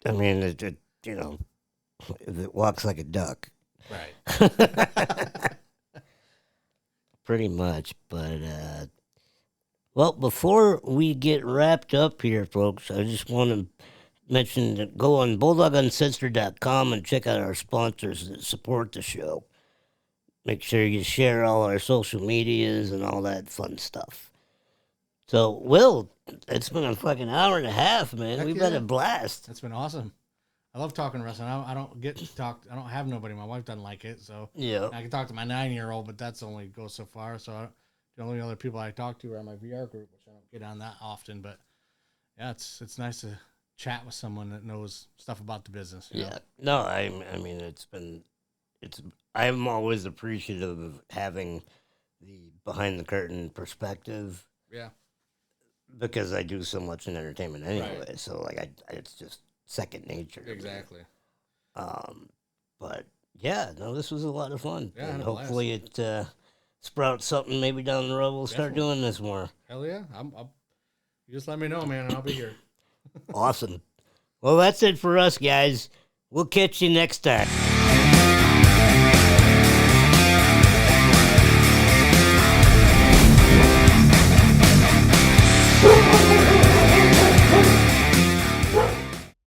I mean, it walks like a duck. Right. Pretty much, but, well, before we get wrapped up here, folks, I just want to mention that go on BulldogUncensored.com and check out our sponsors that support the show. Make sure you share all our social medias and all that fun stuff. So, Will, it's been a fucking hour and a half, man. Heck We've yeah. had a blast. That's been awesome. I love talking wrestling. I don't get to talk. I don't have nobody. My wife doesn't like it, so Yeah. I can talk to my 9-year-old, but that's only goes so far. So the only other people I talk to are on my VR group, which I don't get on that often. But yeah, it's nice to chat with someone that knows stuff about the business. You know? Yeah. No, I mean, I'm always appreciative of having the behind the curtain perspective. Yeah. Because I do so much in entertainment anyway, Right. so like it's just second nature. to me. Exactly. But yeah, no, this was a lot of fun, Yeah, I had and a hopefully it sprouts something. Maybe down the road we'll start Definitely. doing this more. Hell yeah. You just let me know, man, and I'll be here. Awesome. Well, that's it for us, guys. We'll catch you next time.